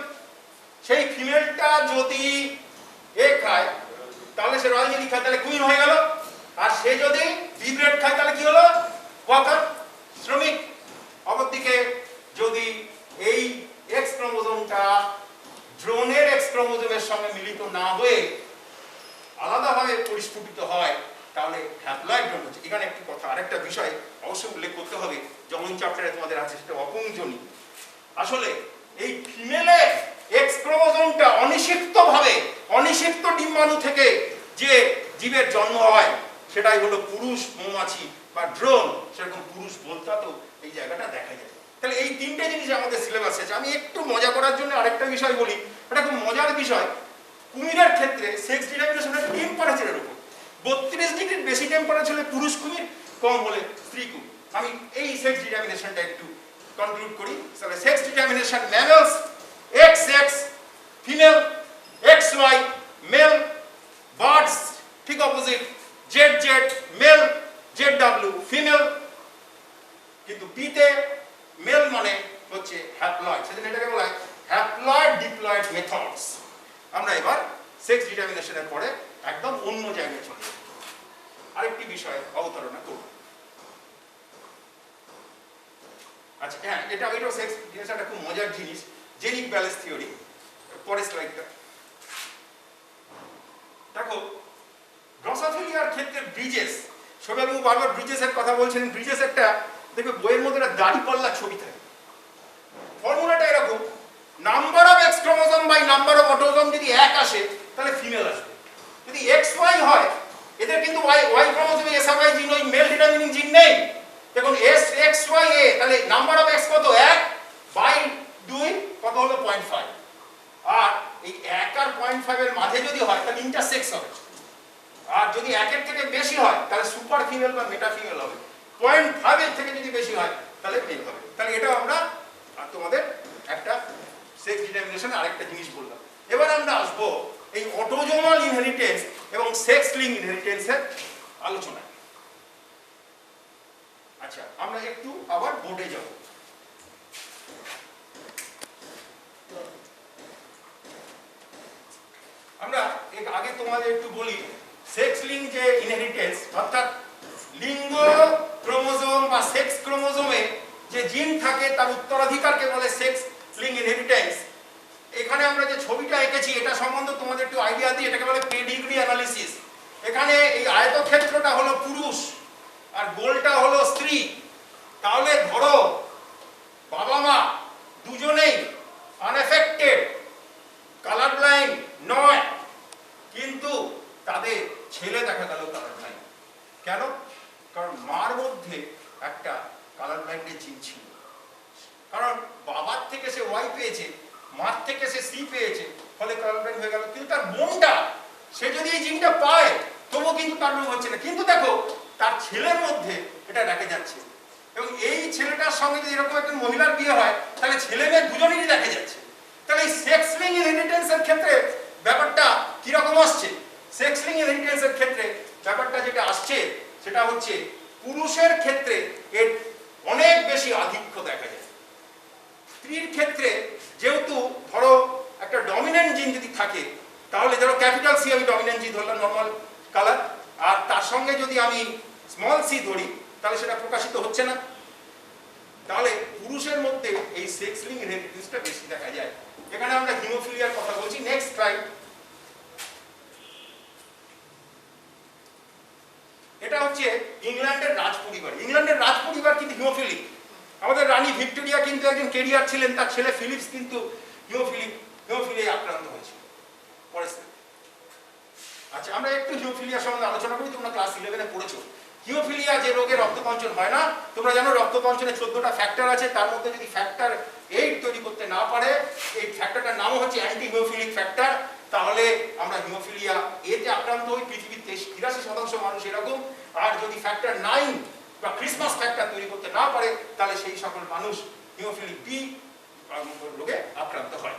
সেই ফিমেলটা যদি এ খায় তাহলে সে রয়্যাল জেলি খায়, তাহলে কুইন হয়ে গেল। আর সে যদি বি ব্রেড খায় তাহলে কি হলো? ওয়ার্কার, শ্রমিক। অপরদিকে যদি এই X ক্রোমোজোমটা ড্রোনের X ক্রোমোজোমের সঙ্গে মিলিত না হয়ে আলাদাভাবে পরিস্ফুটিত হয়, তাহলে হ্যাপ্লয়েড ড্রোন হচ্ছে। এখানে একটি কথা, আরেকটা বিষয় অবশ্যই উল্লেখ করতে হবে, যখন চ্যাপ্টারে তোমাদের আছে সেটা অপুংজনী। আসলে এই ফিমেলের এক্স ক্রোমোজোমটা অনিষিক্ত ডিম্বাণু থেকে যে জীবের জন্ম হয় সেটাই হলো পুরুষ মৌমাছি বা ড্রোন, সেরকম পুরুষ বোলতাতেও এই জায়গাটা দেখা যায়। তাহলে এই তিনটে জিনিস আমাদের সিলেবাসে আছে। আমি একটু মজা করার জন্য আরেকটা বিষয় বলি, এটা খুব মজার বিষয়। কুমিরের ক্ষেত্রে সেক্স ডিটারমিনেশন টেম্পারেচারের উপর, 32 ডিগ্রির বেশি টেম্পারেচার হলে পুরুষ কুমির, কম হলে স্ত্রী কুমির। আমি এই সেক্স ডিটারমিনেশনটা একটু কনক্লুড করি। তাহলে sex determination, mammals XX, female XY, male, birds ঠিক opposite, ZZ, male, ZW, female. কিন্তু বিতে মেল মানে হচ্ছে হ্যাপ্লয়েড, সেজন্য এটাকে বলা হয় হ্যাপ্লয়েড ডিপ্লয়েড মেথডস। আমরা এবার সেক্স ডিটারমিনেশনের পরে একদম অন্য জায়গায় চলে যাব, আরেকটি বিষয় অবতারণা করব। আচ্ছা হ্যাঁ, এটাও সেক্স ডিটারমিনেশনটা খুব মজার জিনিস, জেনিক ব্যালেন্স থিওরি। পরের স্লাইডটা দেখো। ড্রসোফিলিয়ার ক্ষেত্রে ব্রিজেস, শোভাবাবু বারবার ব্রিজেসের কথা বলছেন। ব্রিজেস একটা দেখবে বইয়ের মধ্যে একটা দাড়িপাল্লা ছবি থাকে। ফর্মুলাটা এরকম, number of x chromosome by number of autosome যদি 1 আসে তাহলে ফিমেল আসবে। যদি XY হয়, এদের কিন্তু Y ক্রোমোজোমে SY জিন, ওই মেল ডিটারমিনিং জিন নেই। দেখুন XYA, তাহলে নাম্বার অফ X কত? 1 বাই 2 কত হলো 0.5। আর এই 1 আর 0.5 এর মাঝে যদি হয় তাহলে ইন্টারসেক্স হবে। আর যদি 1 এর থেকে বেশি হয় তাহলে সুপার ফিমেল বা মেটা ফিমেল হবে। 0.5 এর থেকে যদি বেশি হয় তাহলে মেল হবে। তাহলে এটাও আমরা তোমাদের একটা সেক্স ডিটারমিনেশন আরেকটা জিনিস বললাম। এবার আমরা আসবো এই অটোজোমাল ইনহেরিটেন্স এবং সেক্স লিঙ্ক ইনহেরিটেন্সের আলোচনায়। আচ্ছা, আমরা একটু আবার বোর্ডে যাব। আমরা আগে তোমাদের একটু বলি, সেক্স লিঙ্ক যে ইনহেরিটেন্স, অর্থাৎ লিঙ্গ ক্রোমোজোম বা সেক্স ক্রোমোজোমে যে জিন থাকে তার উত্তরাধিকারকে বলে সেক্স লিঙ্ক ইনহেরিটেন্স। এখানে আমরা যে ছবিটা এঁকেছি এটা সম্বন্ধে তোমাদের একটু আইডিয়া দিই, এটাকে বলে পেডিগ্রি অ্যানালিসিস। এখানে এই আয়তক্ষেত্রটা হলো পুরুষ আর গোলটা হলো স্ত্রী। তাহলে ধরো বাবা মা দুজনেই আনএফেক্টেড, কালার ব্লাইন্ড নয়, কিন্তু তাদের ছেলে দেখা গেল কালার ব্লাইন্ড। কেন? কারণ মার মধ্যে একটা কালার ব্লাইন্ডের জিন ছিল। কারণ বাবার থেকে সে Y পেয়েছে, মার থেকে সে C পেয়েছে, ফলে কালার ব্লাইন্ড হয়ে গেল। কিন্তু তার বোনটা, সে যদি এই জিনটা পায় তবুও কিন্তু তার রোগ হচ্ছে না। কিন্তু দেখো তার ছেলের মধ্যে এটা দেখা যাচ্ছে, এবং এই ছেলেটার সঙ্গে যদি এরকম একটা মহিলার বিয়ে হয় তাহলে ছেলে মেয়ে দুজনেরই দেখা যাচ্ছে। তাহলে এই সেক্স লিঙ্ক ইনহেরিটেন্সের ক্ষেত্রে ব্যাপারটা কিরকম আসছে? সেক্স লিঙ্ক ইনহেরিটেন্সের ক্ষেত্রে ব্যাপারটা যেটা আসছে সেটা হচ্ছে পুরুষের ক্ষেত্রে এর অনেক বেশি আধিক্য দেখা যায়। স্ত্রীর ক্ষেত্রে যেহেতু ধরো একটা ডমিনেন্ট জিন যদি থাকে, তাহলে ধরো ক্যাপিটাল সি আমি ডমিনেন্ট জিন ধরলাম, নর্মাল কালার, আর তার সঙ্গে যদি আমি স্মল সি ধরি তাহলে সেটা প্রকাশিত হচ্ছে না। তাহলে পুরুষের মধ্যে এই সেক্স লিঙ্ক ইনহেরিটেন্সটা বেশি দেখা যায়। এখানে আমরা হিমোফিলিয়ার কথা বলছি। Next slide. এটা হচ্ছে ইংল্যান্ডের রাজ পরিবার। ইংল্যান্ডের রাজ পরিবার কিন্তু হিমোফিলিক। আমাদের রানী ভিক্টোরিয়া কিন্তু একজন কেরিয়ার ছিলেন, তার ছেলে ফিলিপস কিন্তু হিমোফিলিয়ায় আক্রান্ত হয়েছিল। আচ্ছা, আমরা একটু হিমোফিলিয়া সম্বন্ধে আলোচনা করি। তোমরা ক্লাস 11-এ পড়েছো হিমোফিলিয়া যে রোগে রক্ততঞ্চন হয় না। তোমরা জানো রক্ততঞ্চনে 14টা ফ্যাক্টর আছে, তার মধ্যে যদি ফ্যাক্টর 8 তৈরি করতে না পারে, এই ফ্যাক্টরটার নাম হচ্ছে অ্যান্টি হিমোফিলিক ফ্যাক্টর, তাহলে আমরা হিমোফিলিয়া এতে আক্রান্ত হই। পৃথিবীর 83% মানুষ এরকম। আর যদি ফ্যাক্টর 9 বা ক্রিসমাস ফ্যাক্টর তৈরি করতে না পারে তাহলে সেই সকল মানুষ হিমোফিলিক বি রোগে আক্রান্ত হয়।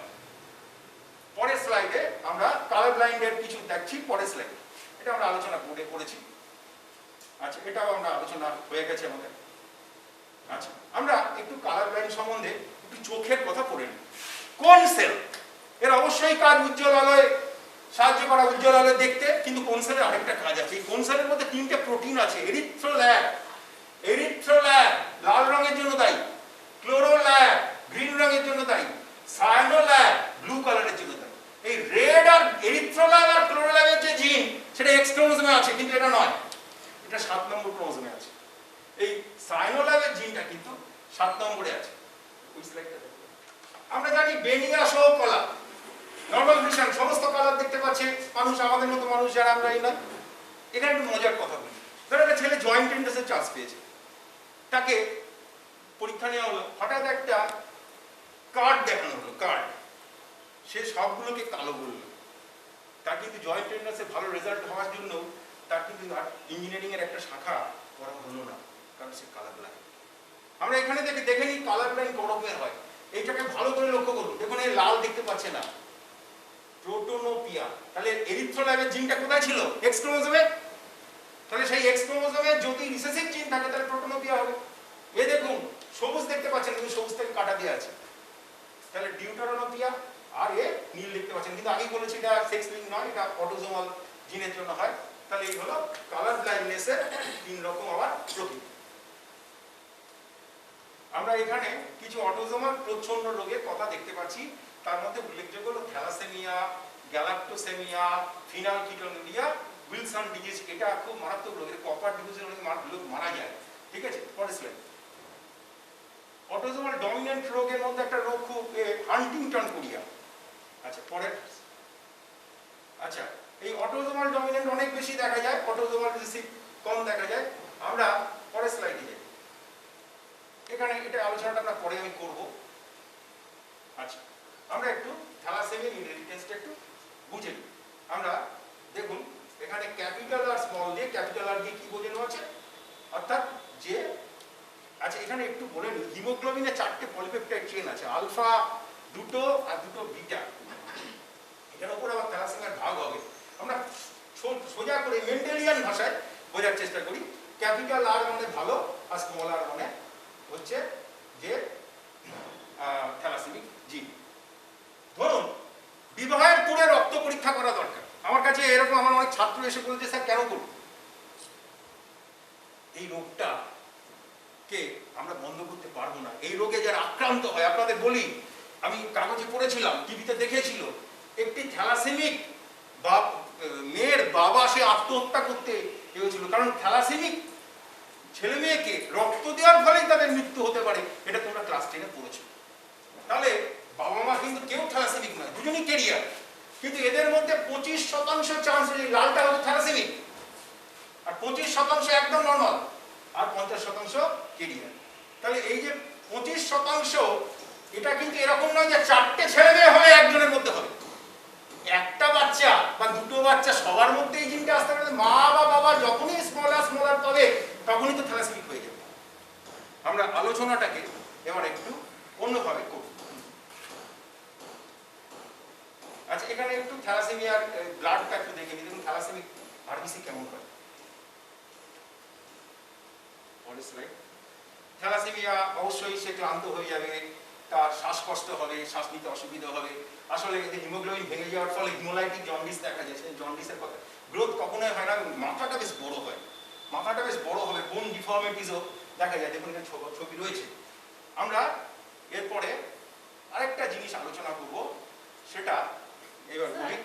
পরের স্লাইডে আমরা কালার ব্লাইন্ডের কিছু দেখছি। পরের স্লাইডে এটা আমরা আলোচনা বোর্ডে করেছি। আচ্ছা, এটাও আমরা আলোচনা হয়ে গেছে আমাদের। আচ্ছা, আমরা একটু কালার ব্লাইন্ড সম্বন্ধে একটু চোখের কথা পড়ে নিই। কোন সেল এর অবশ্যই কাজ উজ্জ্বল আলোয় সাহায্য করা, উজ্জ্বল আলোয় দেখতে, কিন্তু কোন সেলের আরেকটা কাজ আছে। এই কোন সেলের মধ্যে 3টে প্রোটিন আছে। এরিথ্রোল্যাব লাল রঙের জন্য দায়ী, ক্লোরোল্যাব গ্রিন রঙের জন্য দায়ী, সায়ানোল্যাব ব্লু কালারের জন্য দায়ী। এই রেড আর এরিথ্রোল্যাব আর ক্লোরোল্যাবের যে জিন সেটা এক্স ক্রোমোজোমে আছে, কিন্তু এটা নয়, এটা 7 নম্বর ক্রোমোজোমে আছে। এই সাইনোলাভের জিনটা কিন্তু 7 নম্বরে আছে। ওই স্লাইডটা দেখুন। আমরা জানি বেনিয়া সহ কলা, নর্মাল ভিশন, সমস্ত কালার দেখতে পাচ্ছে মানুষ, আমাদের মতো মানুষ যারা আমরা এই নয়। এখানে একটু মজার কথা বলি, ধরো একটা ছেলে জয়েন্ট এন্ট্রান্সের চান্স পেয়েছে, তাকে পরীক্ষা নেওয়া হলো, হঠাৎ একটা কার্ড দেখানো হলো, কার্ড, সে সবগুলোকে কালো বললো। তার কিন্তু জয়েন্ট এন্ট্রান্সে ভালো রেজাল্ট হওয়ার জন্য তার কিন্তু ইঞ্জিনিয়ারিং এর একটা শাখা করা হলো না, কারণ সে কালার ব্লাইন্ড। আমরা এখানে দেখে নিই কালার ব্লাইন্ড কত রকমের হয়। এইটাকে ভালো করে লক্ষ্য করুন, দেখুন এই লাল দেখতে পাচ্ছে না, প্রোটোনোপিয়া। তাহলে এরিথ্রোলাইভের জিনটা কোথায় ছিল? এক্স ক্রোমোজোমে। তাহলে সেই এক্স ক্রোমোজোমে যদি রিসেসিভ জিন থাকে তাহলে প্রোটোনোপিয়া হবে। এই দেখুন সবুজ দেখতে পাচ্ছেন, কিন্তু সবুজ থেকে কাটা দিয়ে আছে, তাহলে ডিউটারোনোপিয়া। আর এ নীল দেখতে পাচ্ছেন, কিন্তু আগেই বলেছি এটা সেক্স লিঙ্ক নয়, এটা অটোজোমাল জিনের জন্য হয়। তাহলে এই হলো কালার ব্লাইন্ডনেসের 3 রকম আবার প্রকৃতি। আমরা এখানে কিছু অটোজোমাল প্রচ্ছন্ন রোগের কথা দেখতে পাচ্ছি, তার মধ্যে উল্লেখযোগ্য হলো থ্যালাসেমিয়া, গ্যালাক্টোসেমিয়া, ফিনালকিটোনুরিয়া, উইলসন ডিজিজ। এটা খুব মারাত্মক রোগ, কপার ডিজিজের অনেক লোক মারা যায়। ঠিক আছে, পরের স্লাইড। অটোজোমাল ডমিনেন্ট রোগের মধ্যে একটা রোগ খুব হান্টিংটন কোরিয়া। আচ্ছা পরের। আচ্ছা এই অটোজোমাল ডমিনেন্ট অনেক বেশি দেখা যায়, অটোজোমাল রিসিভ কম দেখা যায়। আমরা পরের স্লাইডে যাই। এখানে এটা আলোচনাটা আমরা পরে আমি করব। আচ্ছা আমরা একটু থ্যালাসেমিয়া ইনহেরিটেন্সটা একটু বুঝে নিই। আমরা দেখুন এখানে ক্যাপিটাল আর স্মল দিয়ে, ক্যাপিটাল আর দিয়ে কি বোঝানো আছে, অর্থাৎ যে, আচ্ছা এখানে একটু বলে নিই, হিমোগ্লোবিনে 4টে পলিপেপটাইড চেইন আছে, আলফা 2 আর 2 বিটা। এটার উপর আবার থ্যালাসেমিয়ার ভাগ হবে। আমরা সোজা করে মেন্ডেলিয়ান ভাষায় বোঝার চেষ্টা করি। ক্যাপিটাল আর মানে ভালো, আর স্মল আর মানে হচ্ছে যে থ্যালাসেমিক জিন। ধরুন বিবাহের পরে রক্ত পরীক্ষা করা দরকার। আমার কাছে এরকম আমার অনেক ছাত্র এসে বলছে, স্যার কেন করব? এই রোগটা কে আমরা বন্ধ করতে পারবো না। এই রোগে যারা আক্রান্ত হয়, আপনাদের বলি, আমি কাগজে পড়েছিলাম, টিভিতে দেখেছিল, একটি থ্যালাসেমিক মেয়ের বাবা সে আত্মহত্যা করতে হয়েছিল, কারণ থ্যালাসেমিক ছেলে মেয়েকে রক্ত দেওয়ার ফলেই তাদের মৃত্যু হতে পারে। এটা তোমরা ক্লাস 10-এ পড়েছো। তাহলে বাবা মা কিন্তু কেউ থ্যালাসেমিক নয়, দুজনই ক্যারিয়ার, কিন্তু এদের মধ্যে 25% চান্স, এই লালটা হচ্ছে থ্যালাসেমিক, আর 25% একদম নর্মাল, আর 50% ক্যারিয়ার। তাহলে এই যে 25%, এটা কিন্তু এরকম নয় যে 4টে ছেলে মেয়ে হলে একজনের মধ্যে হবে। একটা বাচ্চা বা 2টো বাচ্চা সবার মধ্যে এই জিনটা আসতে পারে। মা বা বাবা যখনই স্মলার তবে তখনই তো থ্যালাসেমিক হয়ে যাবে। আমরা আলোচনাটাকে এবার একটু অন্যভাবে করব। আচ্ছা এখানে একটু থ্যালাসেমিয়ার ব্লাডটা একটু দেখে নিই, দেখুন থ্যালাসেমিক আরবিসি কেমন হয়। পরের স্লাইড। থ্যালাসেমিয়া অবশ্যই সে ক্লান্ত হয়ে যাবে, তার শ্বাসকষ্ট হবে, শ্বাস নিতে অসুবিধা হবে। আসলে এতে হিমোগ্লোবিন ভেঙে যাওয়ার ফলে হিমোলাইটিক জন্ডিস দেখা যায়। সেই জন্ডিসের কথা গ্রোথ কখনোই হয় না, মাথাটা বেশ বড় হয়, মাথাটা বেশ বড় হবে, বোন ডিফর্মিটিসও দেখা যায়। দেখুন এখানে ছবি রয়েছে। আমরা এরপরে আরেকটা জিনিস আলোচনা করব, সেটা এবার বলি।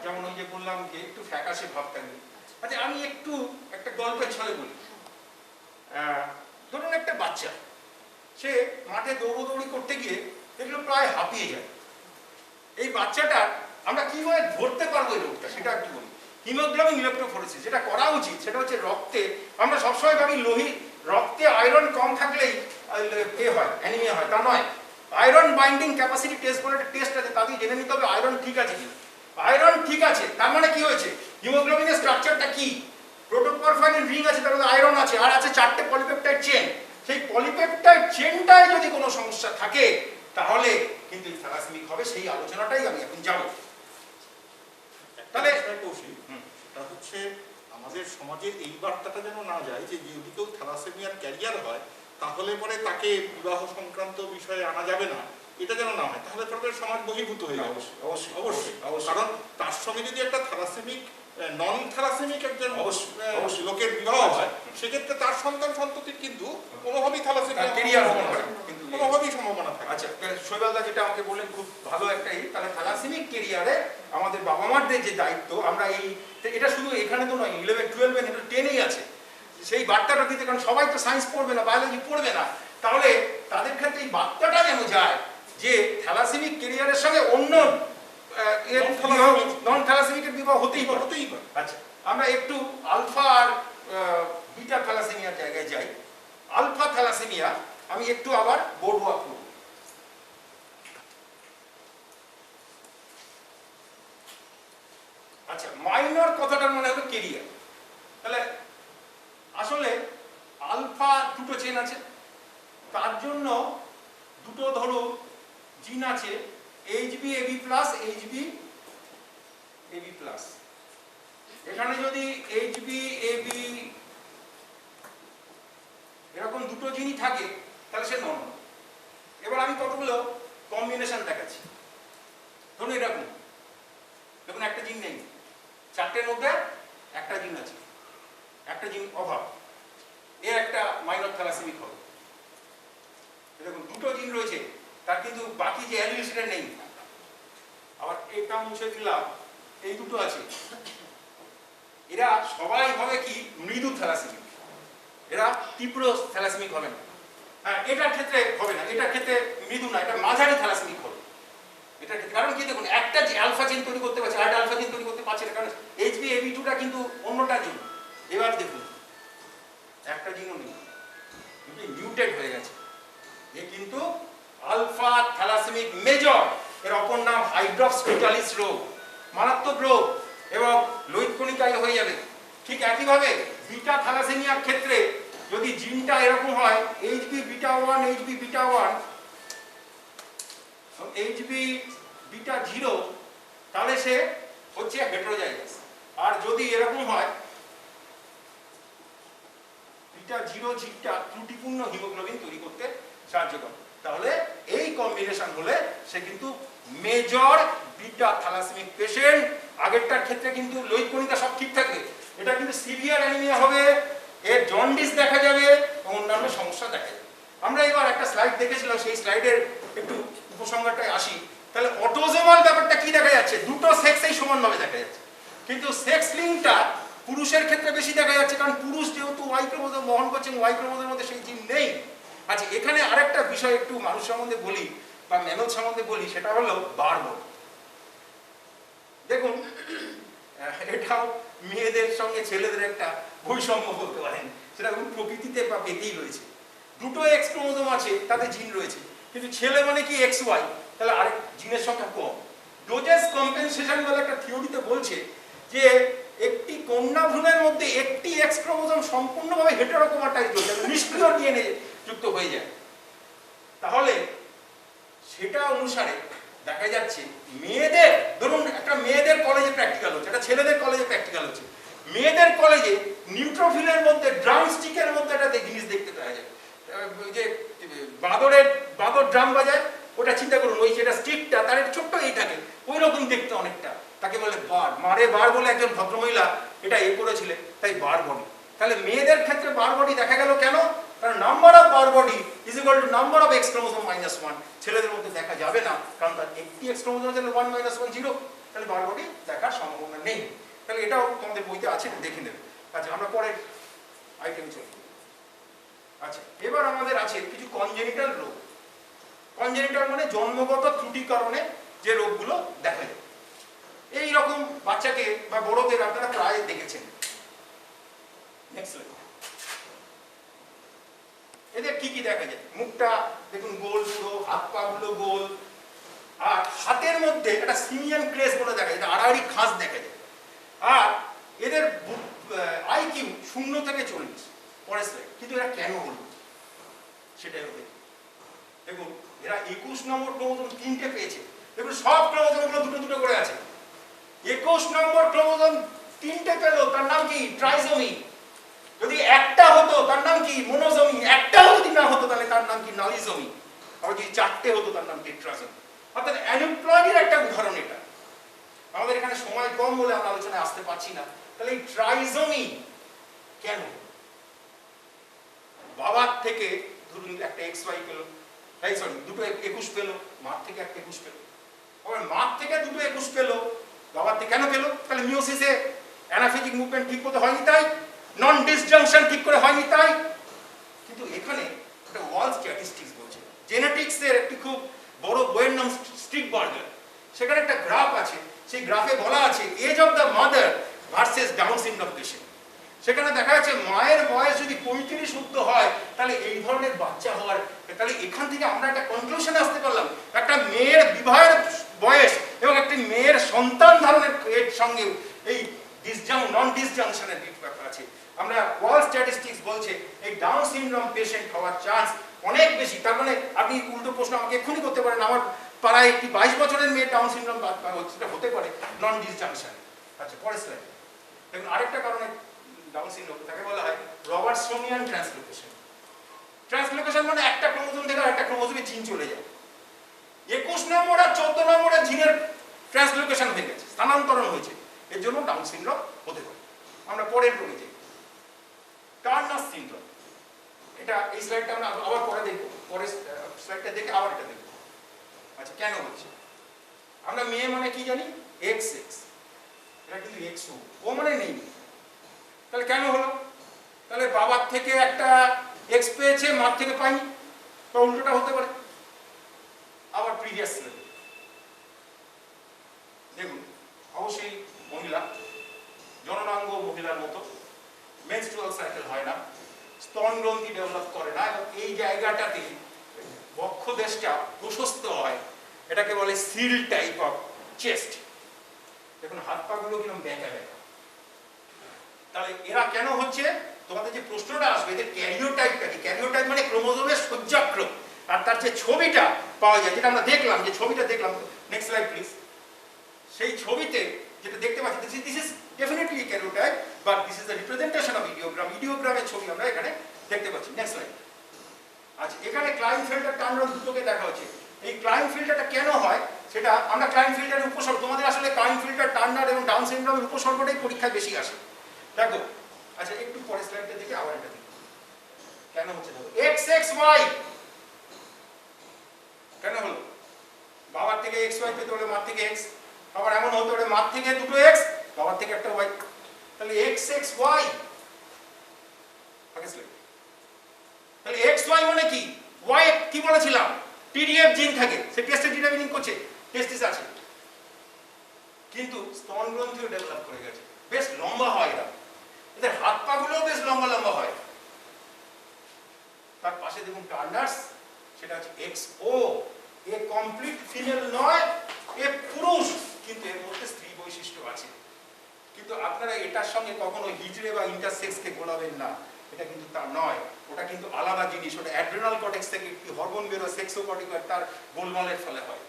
যেমন ওই যে বললাম যে একটু ফ্যাকাশে ভাব থাকবে। আচ্ছা আমি একটু একটা গল্পের ছলে বলি। ধরুন একটা বাচ্চা, সে মাঠে দৌড়দৌড়ি করতে গিয়ে দেখলো প্রায় হাঁপিয়ে যায়। এই বাচ্চাটার আমরা কিভাবে ধরতে পারবো এই রোগটা, সেটা একটু বলি। হিমোগ্লোবিন ইলেকট্রোফোরেসিস যেটা করা উচিত, সেটা হচ্ছে রক্তে, আমরা সবসময় ভাবি রক্তে আয়রন কম থাকলেই হয়, অ্যানিমিয়া হয়, তা নয়। আয়রন বাইন্ডিং ক্যাপাসিটি টেস্ট বলে একটা টেস্ট আছে, তাদের জেনে নিতে হবে আয়রন ঠিক আছে কিনা। আয়রন ঠিক আছে, তার মানে কি হয়েছে, হিমোগ্লোবিনের স্ট্রাকচারটা কি, প্রোটোপরফাইরিন রিং আছে, তার মধ্যে আয়রন আছে, আর আছে 4টে পলিপেপটাইড চেন। সেই পলিপেপটাইড চেনটায় যদি কোনো সমস্যা থাকে তাহলে কিন্তু থ্যালাসেমিক হবে। সেই আলোচনাটাই আমি এখন যাব। তাহলে তা হচ্ছে আমাদের সমাজে এই বার্তাটা যেন না যায় যে যদি কেউ থ্যালাসেমিয়ার ক্যারিয়ার হয় তাহলে পরে তাকে বিবাহ সংক্রান্ত বিষয়ে আনা যাবে না, এটা যেন না হয়, তাহলে তবে সমাজ বহির্ভূত হয়ে যাবে। অবশ্যই, কারণ তার সঙ্গে যদি একটা থ্যালাসেমিক নন থ্যালাসেমিক একজন অবশ্যই, অবশ্যই। লোকের বিবাহ হয়, সেক্ষেত্রে তার সন্তান সন্ততির কিন্তু কোনোভাবেই থ্যালাসেমিয়া ক্যারিয়ার হতে পারে, কিন্তু কোনোভাবেই সম্ভাবনা থাকে। আচ্ছা, শৈবালদা যেটা আমাকে বললেন খুব ভালো একটা তাহলে থ্যালাসেমিক কেরিয়ারে আমাদের বাবা মারদের যে দায়িত্ব, আমরা এটা শুধু এখানে তো নয়, 11, 12, এটা 10-এই আছে, সেই বার্তাটা দিতে, কারণ সবাই তো সায়েন্স পড়বে না, বায়োলজি পড়বে না, তাহলে তাদের ক্ষেত্রে এই বার্তাটা যেন যায় যে থ্যালাসেমিক কেরিয়ারের সঙ্গে অন্য নন থ্যালাসেমিকের বিবাহ হতেই পারে। আচ্ছা, আমরা একটু আলফা আর বিটা থ্যালাসেমিয়ার জায়গায় যাই। আলফা থ্যালাসেমিয়া আমি একটু আবার বোর্ড ওয়ার্ক করব। আচ্ছা, মাইনর কথাটার মানে হলো কেরিয়ার। তাহলে আসলে আলফা দুটো চেন আছে, তার জন্য দুটো ধরো জিন আছে, HBAB+, HBAB+। এখানে যদি HBAB এরকম দুটো জিনই থাকে তাহলে সে নর্মাল। এবার আমি কতগুলো কম্বিনেশন দেখাচ্ছি। ধরুন এরকম, দেখুন একটা জিন নেই, 4টের মধ্যে একটা জিন আছে, একটা জিন অভাব, এর একটা মাইনর থ্যালাসেমিক হবে। দেখুন দুটো জিন রয়েছে, তার কিন্তু বাকি যে অ্যালিল সেটা নেই। আবার এটা মুছে দিলাম, এই দুটো আছে, এরা সবাই হবে কি মৃদু থ্যালাসেমিক, এরা তীব্র থ্যালাসেমিক হবে না। হ্যাঁ, এটার ক্ষেত্রে হবে না, এটার ক্ষেত্রে মৃদু না, এটা মাঝারি থ্যালাসেমিক হবে। এটার ক্ষেত্রে কারণ কি, দেখুন একটা যে আলফা জিন তৈরি করতে পারছে, আরেকটা আলফা জিন তৈরি করতে পারছে না, কারণ HBAB2টা কিন্তু অন্যটা জিন। এবার দেখুন একটা জিনও নেই, মিউটেড হয়ে গেছে, এ কিন্তু আলফা থ্যালাসেমিক মেজর। এর অপর নাম হাইড্রক্সপিটালিস রোগ, মারাত্মক রোগ, এবং লোহিত কণিকায় হয়ে যাবে। ঠিক একইভাবে বিটা থ্যালাসেমিয়ার ক্ষেত্রে যদি জিনটা এরকম হয় HBβ1, HBβ1, HBβ0, তাহলে সে হচ্ছে হেটেরোজাইগাস। আর যদি এরকম হয় β0 জিনটা ত্রুটিপূর্ণ হিমোগ্লোবিন তৈরি করতে সাহায্য করে, তাহলে এই কম্বিনেশন হলে সে কিন্তু মেজর বিটা থ্যালাসেমিক পেশেন্ট। আগেরটার ক্ষেত্রে কিন্তু লোহিত কণিকা সব ঠিক থাকবে, এটা কিন্তু সিভিয়ার অ্যানিমিয়া হবে, এর জন্ডিস দেখা যাবে, অন্যান্য সমস্যা দেখা যাবে। আমরা এবার একটা স্লাইড দেখেছিলাম, সেই স্লাইডের একটু উপসংহারটায় আসি। তাহলে অটোজোমাল ব্যাপারটা কি দেখা যাচ্ছে, দুটো সেক্সই সমানভাবে দেখা যাচ্ছে, কিন্তু সেক্স লিঙ্কটা পুরুষের ক্ষেত্রে বেশি দেখা যাচ্ছে, কারণ পুরুষ যেহেতু Y ক্রোমোজোম বহন করছেন, Y ক্রোমোজোমের মধ্যে সেই জিন নেই। আচ্ছা, এখানে আরেকটা বিষয় একটু মানুষ সম্বন্ধে বলি বা ম্যামল সম্বন্ধে বলি, সেটা হলো বারবন। দেখুন এটাও মেয়েদের সঙ্গে ছেলেদের একটা বৈষম্য বলতে পারেন, সেটা প্রকৃতিতে বা পেতেই রয়েছে। দুটো এক্স ক্রোমোজোম আছে, তাতে জিন রয়েছে, কিন্তু ছেলে মানে কি XY, তাহলে আরেক জিনের সংখ্যা কম। ডোজেস কম্পেনসেশন বলে একটা থিওরিতে বলছে যে একটি কন্যা ভ্রূণের মধ্যে একটি এক্স ক্রোমোজোম সম্পূর্ণভাবে হেটেরোক্রোমাটাইজড হয়ে যায়, নিষ্ক্রিয় DNA যুক্ত হয়ে যায়। তাহলে সেটা অনুসারে দেখা যাচ্ছে মেয়েদের, ধরুন একটা মেয়েদের কলেজে প্র্যাকটিক্যাল হচ্ছে, একটা ছেলেদের কলেজে প্র্যাকটিক্যাল হচ্ছে, মেয়েদের কলেজে নিউট্রোফিলের মধ্যে ড্রামস্টিকের মধ্যে একটা জিনিস দেখতে পাওয়া যায়, যে বাঁদর ড্রাম বাজায়, ওটা চিন্তা করুন, ওই যেটা স্টিকটা তার একটা ছোট্ট এই থাকে, ওই রকম দেখতে অনেকটা, তাকে বলে বার। মারে বার বলে একজন ভদ্রমহিলা এটা করেছিলেন, তাই বার বডি। তাহলে মেয়েদের ক্ষেত্রে বার বডি দেখা গেল কেন, কারণ number of bar body is equal to number of x chromosome -1। ছেলেদের মধ্যে দেখা যাবে না, কারণ তার একটি এক্স ক্রোমোজোম আছে, 1 - 1 0, তাহলে বার বডি দেখার সম্ভাবনা নেই। তাহলে এটাও তোমাদের বইতে আছে, দেখে নেবে। আচ্ছা, আমরা পরের আইটেম চলি। আচ্ছা, এবার আমাদের আছে কিছু কনজেনিটাল রোগ। কনজেনিটাল মানে জন্মগত ত্রুটির কারণে যে রোগগুলো দেখা যায়। এই রকম বাচ্চাকে বা বড়দের আপনারা প্রায় দেখেছেন। Next slide. এদের কি কি দেখা যায়, মুখটা দেখুন গোল, পুরো হাত পা গুলো গোল, আর হাতের মধ্যে একটা সিমিয়ান ক্রেস বলে দেখা যায়, আড়াআড়ি খাস দেখা যায়। আর এদের IQ 0 থেকে 40। পরের স্লাইড। কিন্তু এরা কেন হলো সেটাই হবে। দেখুন এরা 21 নম্বর ক্রোমোজোম 3টে পেয়েছে। দেখুন সব ক্রোমোজোমগুলো দুটো দুটো করে আছে। 21 নম্বর ক্রোমোজোম 3টে পেল, তার নাম কি ট্রাইজোমি। যদি একটা হতো তার নাম কি মোনোজোমি, একটাও যদি না হতো তাহলে তার নাম কি নালিজোমি। আর যদি 4টে হতো তার নাম টেট্রাজোমি। অর্থাৎ অ্যানিপ্লয়েডের একটা উদাহরণ এটা। আমাদের এখানে সময় কম বলে আমরা আলোচনায় আসতে পারছি না। তাহলে এই ট্রাইজমি কেন? বাবার থেকে ধরুন একটা XY পেল, দুটো 21 পেল, মার থেকে একটা 21 পেল, আবার মার থেকে দুটো 21 পেল, বাবার থেকে কেন পেল? তাহলে মিওসিসে অ্যানাফেজিক মুভমেন্ট ঠিক মতো হয়নি তাই, নন ডিসজাংশন ঠিক করে হয়নি তাই। কিন্তু এখানে একটা ওয়াল স্ট্যাটিস্টিক্স বলছে, জেনেটিক্সের একটি খুব বড় বইয়ের নাম স্ট্রিকবার্গার, সেখানে একটা গ্রাফ আছে, সেই গ্রাফে বলা আছে age of the mother versus Down syndrome patient. সেখানে দেখা যাচ্ছে মায়ের বয়স যদি 35 ঊর্ধ্ব হয় তাহলে এই ধরনের বাচ্চা হওয়ার, তাহলে এখান থেকে আমরা একটা কনক্লুশনে আসতে পারলাম একটা মেয়ের বিবাহের বয়স এবং একটি মেয়ের সন্তান ধারণের এর সঙ্গে এই নন ডিসজাংশনের ব্যাপার আছে। আমরা ওয়াল স্ট্যাটিস্টিক্স বলছে এই ডাউন সিনড্রোম পেশেন্ট হওয়ার চান্স অনেক বেশি। তার মানে আপনি উল্টো প্রশ্ন আমাকে এক্ষুনি করতে পারেন, আমার পাড়ায় একটি 22 বছরের মেয়ে ডাউন সিনড্রোম হতে পারে নন ডিসজাংশন। আচ্ছা, পরের স্লাইড দেখুন, আরেকটা কারণে ডাউন সিনড্রোম তাকে বলা হয় রবার্টসনিয়ান ট্রান্সলোকেশন। ট্রান্সলোকেশন মানে একটা ক্রোমোজোম থেকে আরেকটা ক্রোমোজোমে জিন চলে যায়। 21 নম্বর আর 14 নম্বরের জিনের ট্রান্সলোকেশন হয়ে গেছে, স্থানান্তরণ হয়েছে, এর জন্য ডাউন সিনড্রোম হতে পারে। আমরা পরের রোগে যাই, টার্নার সিনড্রোম। এটা এই স্লাইডটা আমরা আবার পরে দেখব, পরের স্লাইডটা দেখে আবার এটা দেখব। আচ্ছা, কেন হচ্ছে? আমরা মেয়ে মানে কি জানি? XX, এটা কিন্তু XO, ও মানে নেই। তাহলে কেন হলো? তাহলে বাবার থেকে একটা X পেয়েছে, মার থেকে পাইনি, বা উল্টোটা হতে পারে। আবার প্রিভিয়াস স্লাইড দেখুন, অবশ্যই মহিলা, জননাঙ্গ মহিলার মতো, মেনস্ট্রুয়াল সাইকেল হয় না, স্তন গ্রন্থি ডেভেলপ করে না, এবং এই জায়গাটাতে বক্ষদেশটা প্রশস্ত হয়, এটাকে বলে সিল টাইপ অফ চেস্ট। দেখুন হাত পা গুলো কিরকম বেঁকা বেঁকা। তাহলে এরা কেন হচ্ছে? তোমাদের যে প্রশ্নটা আসবে যে ক্যারিওটাইপটা কি? ক্যারিওটাইপ মানে ক্রোমোজোমের সজ্জাক্রম, আর তার যে ছবিটা পাওয়া যায়, যেটা আমরা দেখলাম, যে ছবিটা দেখলাম, নেক্সট স্লাইড প্লিজ। সেই ছবিতে যেটা দেখতে পাচ্ছি, this is definitely karyotype, but this is the representation of idiogram. ইডিওগ্রামের ছবি আমরা এখানে দেখতে পাচ্ছি। Next slide. আচ্ছা, এখানে ক্লাইনফেল্টার টার্নার দুটোকে দেখা হচ্ছে। এই ক্লাইনফেল্টারটা কেন হয় সেটা আমরা ক্লাইনফেল্টারের উপসর্গ, তোমাদের আসলে ক্লাইনফেল্টার টার্নার এবং ডাউন সিনড্রোমের উপসর্গটাই পরীক্ষায় বেশি আসে। দেখো, আচ্ছা একটু পরের স্লাইডটা দেখে আবার এটা দেখো কেন হচ্ছে। দেখো XXY কেন হলো? বাবার থেকে XY পেতে হলে মার থেকে X, আবার এমন হতে পারে মার থেকে দুটো X, বাবার থেকে একটা Y, তাহলে XXY। তাহলে XY মানে কি? Y কি বলেছিলাম? TDF জিন থাকে, সে টেস্টে ডিটারমিনিং করছে, টেস্টিস আছে, কিন্তু স্তন গ্রন্থিও ডেভেলপ করে গেছে, বেশ লম্বা হয় এরা, এদের হাত পা গুলোও বেশ লম্বা লম্বা হয়। তার পাশে দেখুন টার্নার্স, সেটা হচ্ছে XO। এ কমপ্লিট ফিমেল নয়, এ পুরুষ, কিন্তু এর মধ্যে স্ত্রী বৈশিষ্ট্য আছে। কিন্তু আপনারা এটার সঙ্গে কখনো হিজড়ে বা ইন্টারসেক্সকে গোলাবেন না, এটা কিন্তু তা নয়, ওটা কিন্তু আলাদা জিনিস। ওটা অ্যাড্রেনাল কর্টেক্স থেকে একটি হরমোন বেরোয়, সেক্সোকর্টিকয়েড, তার গোলমালের ফলে হয়।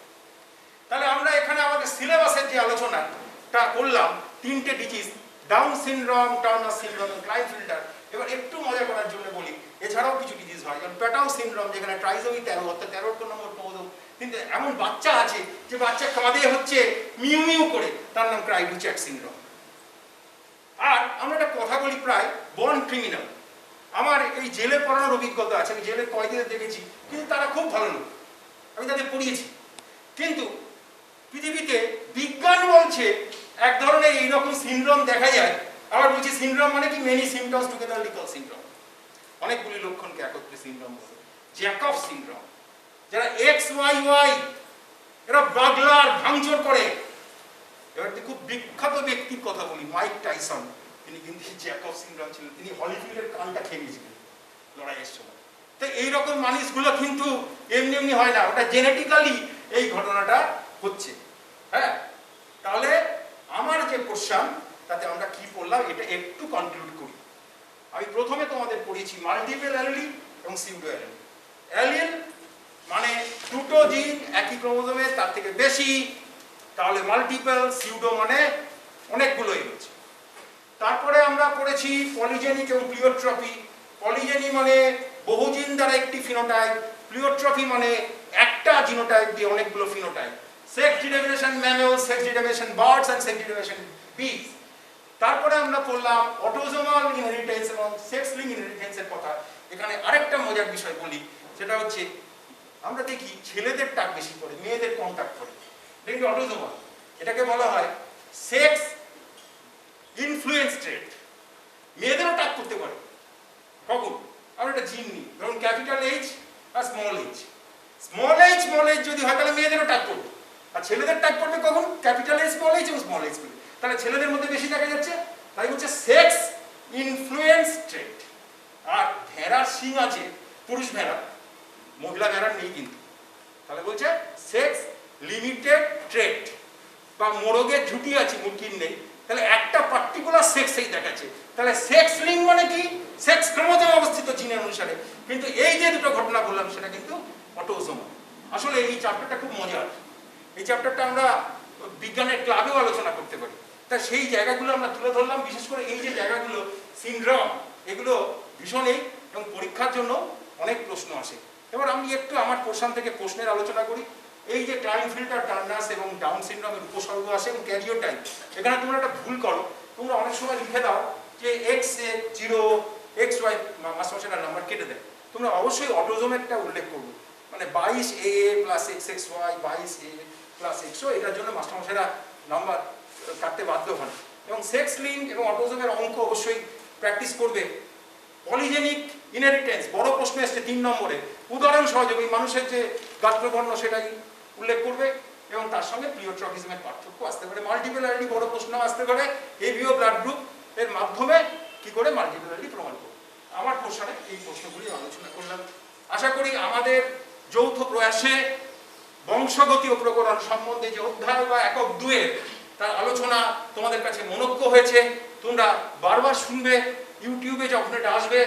তাহলে আমরা এখানে আমাদের সিলেবাসের যে আলোচনাটা করলাম, তিনটে disease, down syndrome, Turner syndrome, Klinefelter. এবার একটু মজা করার জন্য বলি, এছাড়াও কিছু ডিজিজ হয়, যেমন পেটাও সিনড্রোম, যেখানে ট্রাইজমি 13, অর্থাৎ 13 নম্বর ক্রোমোজোম। কিন্তু এমন বাচ্চা আছে যে বাচ্চা কাঁদে হচ্ছে মিউ মিউ করে, তার নাম ক্রাইডুচ্যাক সিনড্রোম। আর আমরা একটা কথা বলি, প্রায় বর্ন ক্রিমিনাল। আমার এই জেলে পড়ানোর অভিজ্ঞতা আছে, আমি জেলে কয়েদিদের দেখেছি, কিন্তু তারা খুব ভালো লোক, আমি তাদের পড়িয়েছি। কিন্তু পৃথিবীতে বিজ্ঞান বলছে এক ধরনের এইরকম সিনড্রোম দেখা যায়, আবার বলছি সিনড্রোম মানে কি? মেনি সিমটমস টুগেদারলি কল সিনড্রোম, অনেকগুলি লক্ষণকে একত্রে সিনড্রোম বলে। জ্যাকব সিনড্রোম, যারা XYY, এরা বাগলার ভাঙচুর করে। এবার খুব বিখ্যাত ব্যক্তির কথা বলি, মাইক টাইসন, তিনি কিন্তু জ্যাকব সিনড্রোম ছিলেন, তিনি হলিফিল্ডের কানটা খেয়ে নিয়েছিলেন লড়াইয়ের সময়। তো এইরকম মানুষগুলো কিন্তু এমনি এমনি হয় না, ওটা জেনেটিক্যালি এই ঘটনাটা হচ্ছে। হ্যাঁ, তাহলে আমার যে কোশ্চেন, তাতে আমরা কি পড়লাম এটা একটু কনক্লুড করি। আমি প্রথমে তোমাদের পড়িয়েছি মাল্টিপল অ্যালিল এবং সিউডো অ্যালিল। অ্যালিল মানে দুটো জিন একই ক্রোমোজোমে, তার থেকে বেশি, তাহলে মাল্টিপল। সিউডো মানে অনেকগুলোই রয়েছে। তারপরে আমরা পড়েছি পলিজেনিক এবং প্লিওট্রপি। পলিজেনি মানে বহু জিন দ্বারা একটি ফিনোটাইপ, প্লিওট্রপি মানে একটা জিনোটাইপ দিয়ে অনেকগুলো phenotype. Sex determination mammals, sex determination birds and sex determination bees. তারপরে আমরা পড়লাম অটোজোমাল ইনহেরিটেন্স এবং সেক্স লিঙ্ক ইনহেরিটেন্সের কথা। এখানে আরেকটা মজার বিষয় বলি, সেটা হচ্ছে আমরা দেখি ছেলেদের টাক বেশি করে, মেয়েদের কম টাক করে, দেখি অটোজোমাল। এটাকে বলা হয় সেক্স ইনফ্লুয়েন্স ট্রেট। মেয়েদেরও টাক করতে পারে। কখন? আমরা একটা জিন নিই, ধরুন capital H R small H. Small H যদি হয় তাহলে মেয়েদেরও টাক করবে, আর ছেলেদের টাক করবে কখন? ক্যাপিটাল এইচ স্মল এইচ এবং স্মল এইচ করবে। তাহলে ছেলেদের মধ্যে বেশি দেখা যাচ্ছে, তাই হচ্ছে সেক্স ইনফ্লুয়েন্স ট্রেট। আর ভেড়ার শিং আছে পুরুষ ভেড়া, মহিলা ভেড়ার নেই কিন্তু। তাহলে বলছে সেক্স লিমিটেড ট্রেট। বা মোরগের ঝুঁটি আছে, মুরগির নেই, তাহলে একটা পার্টিকুলার সেক্সেই দেখাচ্ছে। তাহলে সেক্স লিঙ্ক মানে কি? সেক্স ক্রোমোজোমে অবস্থিত জিনের অনুসারে। কিন্তু এই যে দুটো ঘটনা বললাম সেটা কিন্তু অটোজোমাল। আসলে এই চ্যাপ্টারটা খুব মজার। এই চ্যাপ্টারটা আমরা বিজ্ঞানের ক্লাবেও আলোচনা করতে পারি। তা সেই জায়গাগুলো আমরা তুলে ধরলাম, বিশেষ করে এই যে জায়গাগুলো সিনড্রোম, এগুলো ভীষণই, এবং পরীক্ষার জন্য অনেক প্রশ্ন আসে। এবার আমি একটু আমার পোর্শন থেকে প্রশ্নের আলোচনা করি। এই যে ক্লাইনফিল্টার টার্নার্স এবং ডাউন সিনড্রোমের উপসর্গ আসে এবং ক্যারিওটাইপ, এখানে তোমরা একটা ভুল করো। তোমরা অনেক সময় লিখে দাও যে X0 XY, মাস্টারমশাইরা নাম্বার কেটে দেয়। তোমরা অবশ্যই অটোজোমেরটা উল্লেখ করবে, মানে 22A plus XXY 22A plus XO, এটার জন্য মাস্টারমশাইরা নাম্বার কাটতে বাধ্য হন। এবং সেক্স লিঙ্ক এবং অটোজোমের অঙ্ক অবশ্যই প্র্যাকটিস করবে। পলিজেনিক ইনহেরিটেন্স বড় প্রশ্ন এসছে 3 নম্বরে, উদাহরণ সহযোগী মানুষের যে গাত্রবর্ণ সেটাই উল্লেখ করবে, এবং তার সঙ্গে প্লিওট্রপিজমের পার্থক্য আসতে পারে। মাল্টিপল বড় প্রশ্ন আসতে পারে, এবিও ব্লাড গ্রুপ এর মাধ্যমে কি করে মাল্টিপল প্রমাণ করবে। আমার পোর্শনে এই প্রশ্নগুলি আলোচনা করলাম। আশা করি আমাদের যৌথ প্রয়াসে বংশগতি ও প্রকরণ সম্বন্ধে যে অধ্যায় বা একক 2 তার আলোচনা তোমাদের কাছে মনোজ্ঞ হয়েছে। তোমরা বারবার শুনবে, ইউটিউবে যখন এটা আসবে